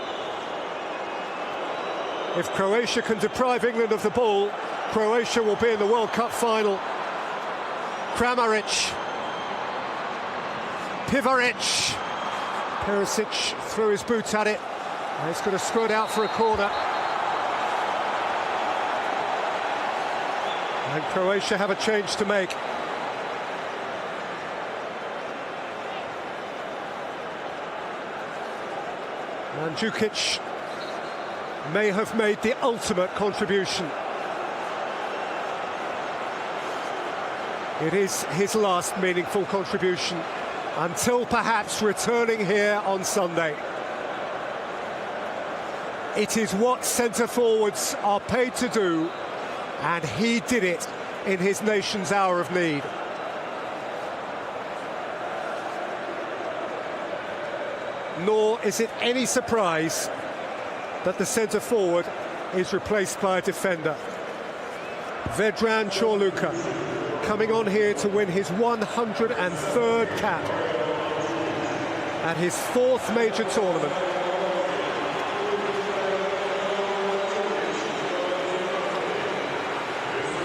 If Croatia can deprive England of the ball, Croatia will be in the World Cup final. Kramaric, Perisic, Perisic threw his boot at it. And it's going to squirt out for a corner. And Croatia have a change to make. Mandzukic may have made the ultimate contribution. It is his last meaningful contribution, until perhaps returning here on Sunday. It is what centre-forwards are paid to do, and he did it in his nation's hour of need. Nor is it any surprise that the centre-forward is replaced by a defender. Vedran Čorluka coming on here to win his 103rd cap at his 4th major tournament.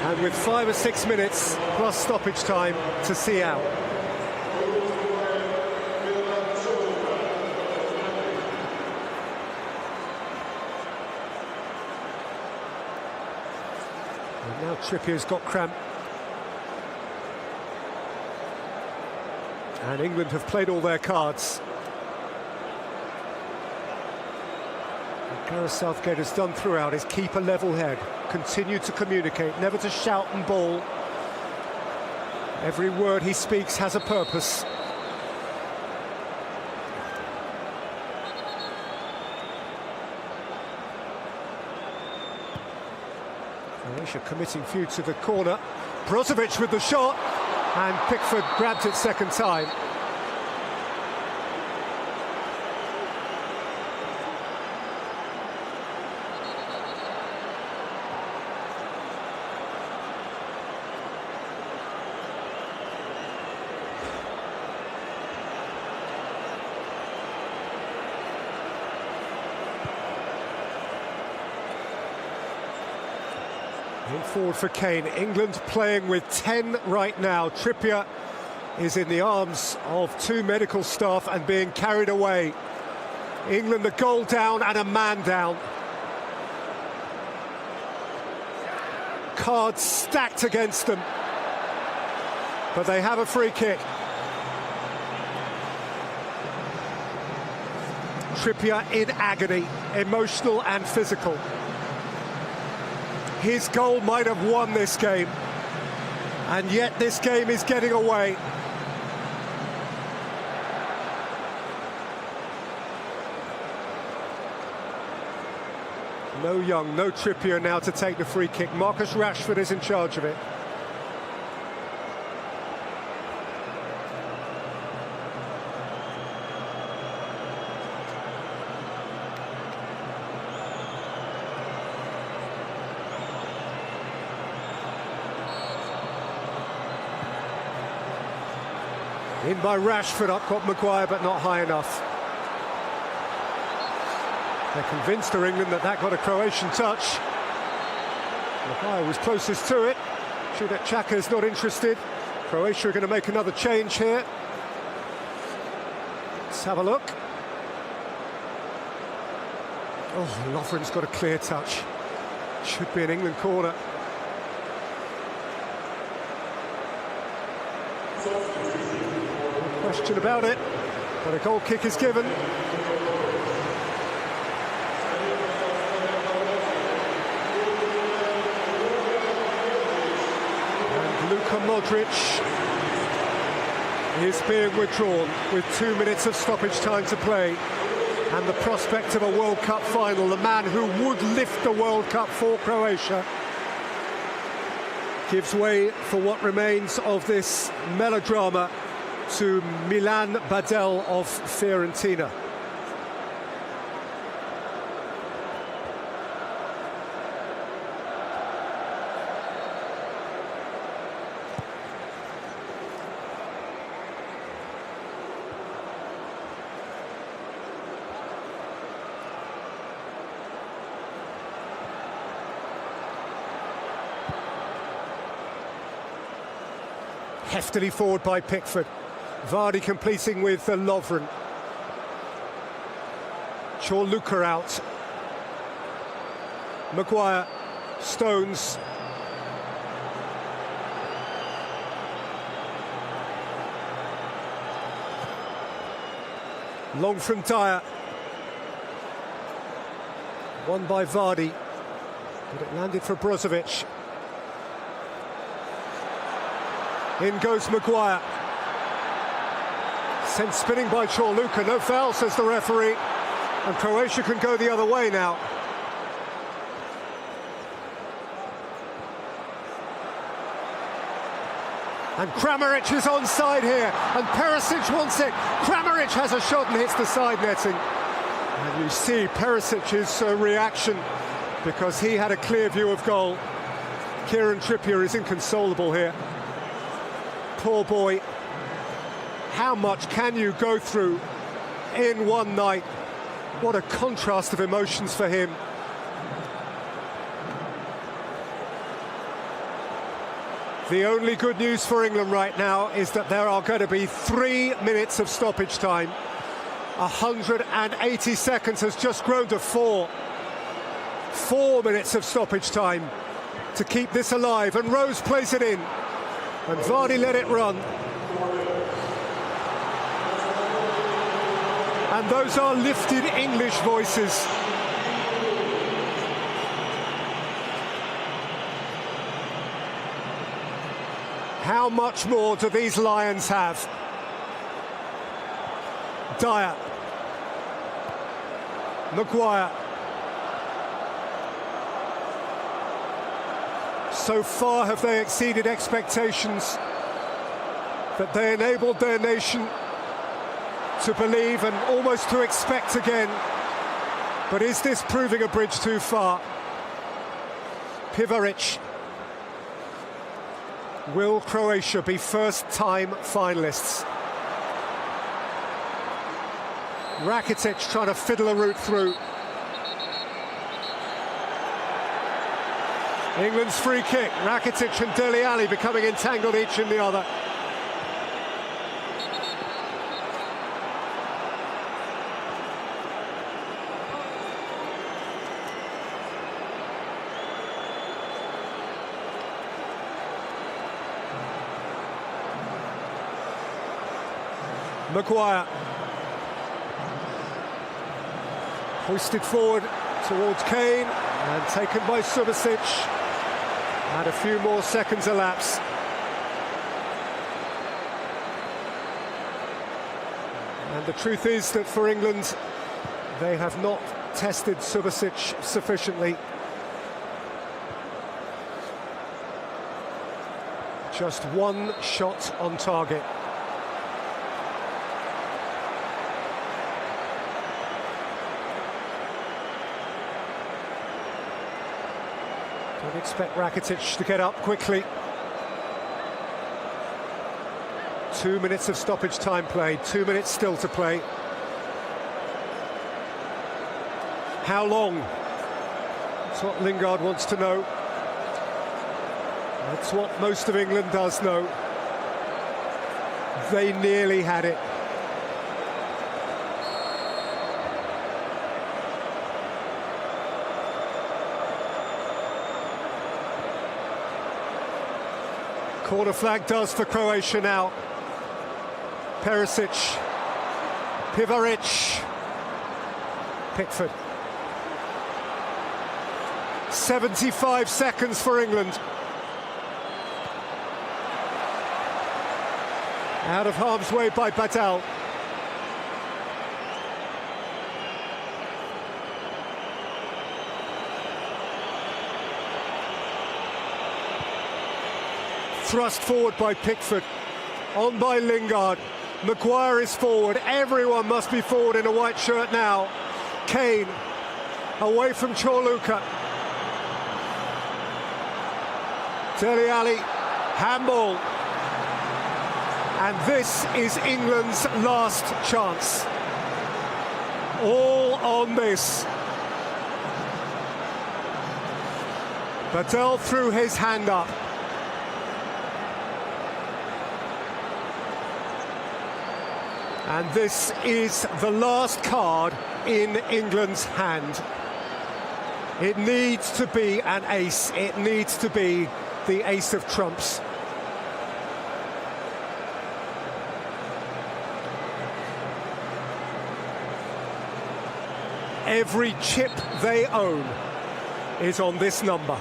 And with 5 or 6 minutes plus stoppage time to see out. And now Trippier's got cramp. And England have played all their cards. What Gareth Southgate has done throughout is keep a level head, continue to communicate, never to shout and bawl. Every word he speaks has a purpose. Croatia committing few to the corner. Brozovic with the shot, and Pickford grabbed it second time. In forward for Kane. England playing with 10 right now. Trippier is in the arms of 2 medical staff and being carried away. England a goal down and a man down. Cards stacked against them. But they have a free kick. Trippier in agony, emotional and physical. His goal might have won this game, and yet this game is getting away. No Young, no Trippier now to take the free kick. Marcus Rashford is in charge of it. In by Rashford, up got Maguire, but not high enough. They're convinced, England, that got a Croatian touch. Maguire was closest to it. Xhaka's not interested. Croatia are going to make another change here. Let's have a look. Oh, Lovren's got a clear touch. Should be an England corner. No question about it, but a goal kick is given. And Luka Modric is being withdrawn with 2 minutes of stoppage time to play. And the prospect of a World Cup final, the man who would lift the World Cup for Croatia, gives way for what remains of this melodrama to Milan Badel of Fiorentina. Heftily forward by Pickford. Vardy completing with Lovren. Luka out. Maguire, Stones. Long from Dyer. Won by Vardy, but it landed for Brozovic. In goes Maguire. Sent spinning by Luka. No foul, says the referee. And Croatia can go the other way now. And Kramaric is onside here. And Perisic wants it. Kramaric has a shot and hits the side netting. And you see Perisic's reaction, because he had a clear view of goal. Kieran Trippier is inconsolable here. Poor boy. How much can you go through in one night? What a contrast of emotions for him. The only good news for England right now is that there are going to be 3 minutes of stoppage time. 180 seconds has just grown to 4. 4 minutes of stoppage time to keep this alive, and Rose plays it in. And Vardy let it run. And those are lifted English voices. How much more do these Lions have? Dyer. Maguire. So far have they exceeded expectations, that they enabled their nation to believe and almost to expect again. But is this proving a bridge too far? Perisic. Will Croatia be first-time finalists? Rakitic trying to fiddle a route through. England's free kick. Rakitic and Dele Alli becoming entangled each in the other. Maguire. Hoisted forward towards Kane and taken by Subasic. And a few more seconds elapse. And the truth is that for England, they have not tested Subasic sufficiently. Just one shot on target. Don't expect Rakitic to get up quickly. 2 minutes of stoppage time played, 2 minutes still to play. How long? That's what Lingard wants to know. That's what most of England does know. They nearly had it. Corner flag does for Croatia now. Perisic, Perisic, Pickford. 75 seconds for England. Out of harm's way by Badal. Thrust forward by Pickford, on by Lingard. Maguire is forward, everyone must be forward in a white shirt now. Kane, away from Chorluka. Dele Alli, handball. And this is England's last chance. All on this. Badal threw his hand up. And this is the last card in England's hand. It needs to be an ace. It needs to be the ace of trumps. Every chip they own is on this number.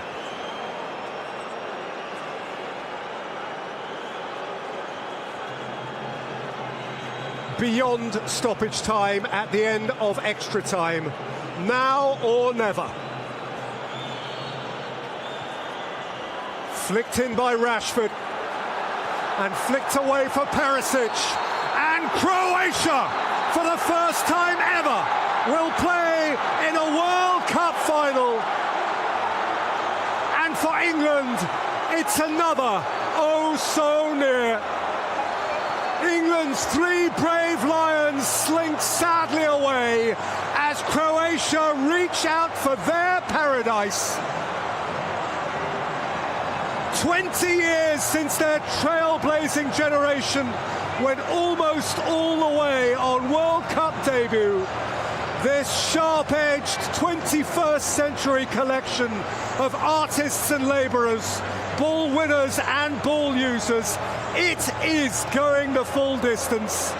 Beyond stoppage time at the end of extra time. Now or never. Flicked in by Rashford. And flicked away for Perisic. And Croatia, for the first time ever, will play in a World Cup final. And for England, it's another oh so near. England's three brave Lions slink sadly away as Croatia reach out for their paradise. 20 years since their trailblazing generation went almost all the way on World Cup debut. This sharp-edged 21st century collection of artists and labourers, ball winners and ball users, it is going the full distance.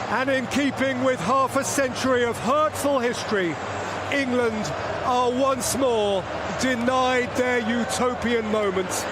And in keeping with half a century of hurtful history, England are once more denied their utopian moment.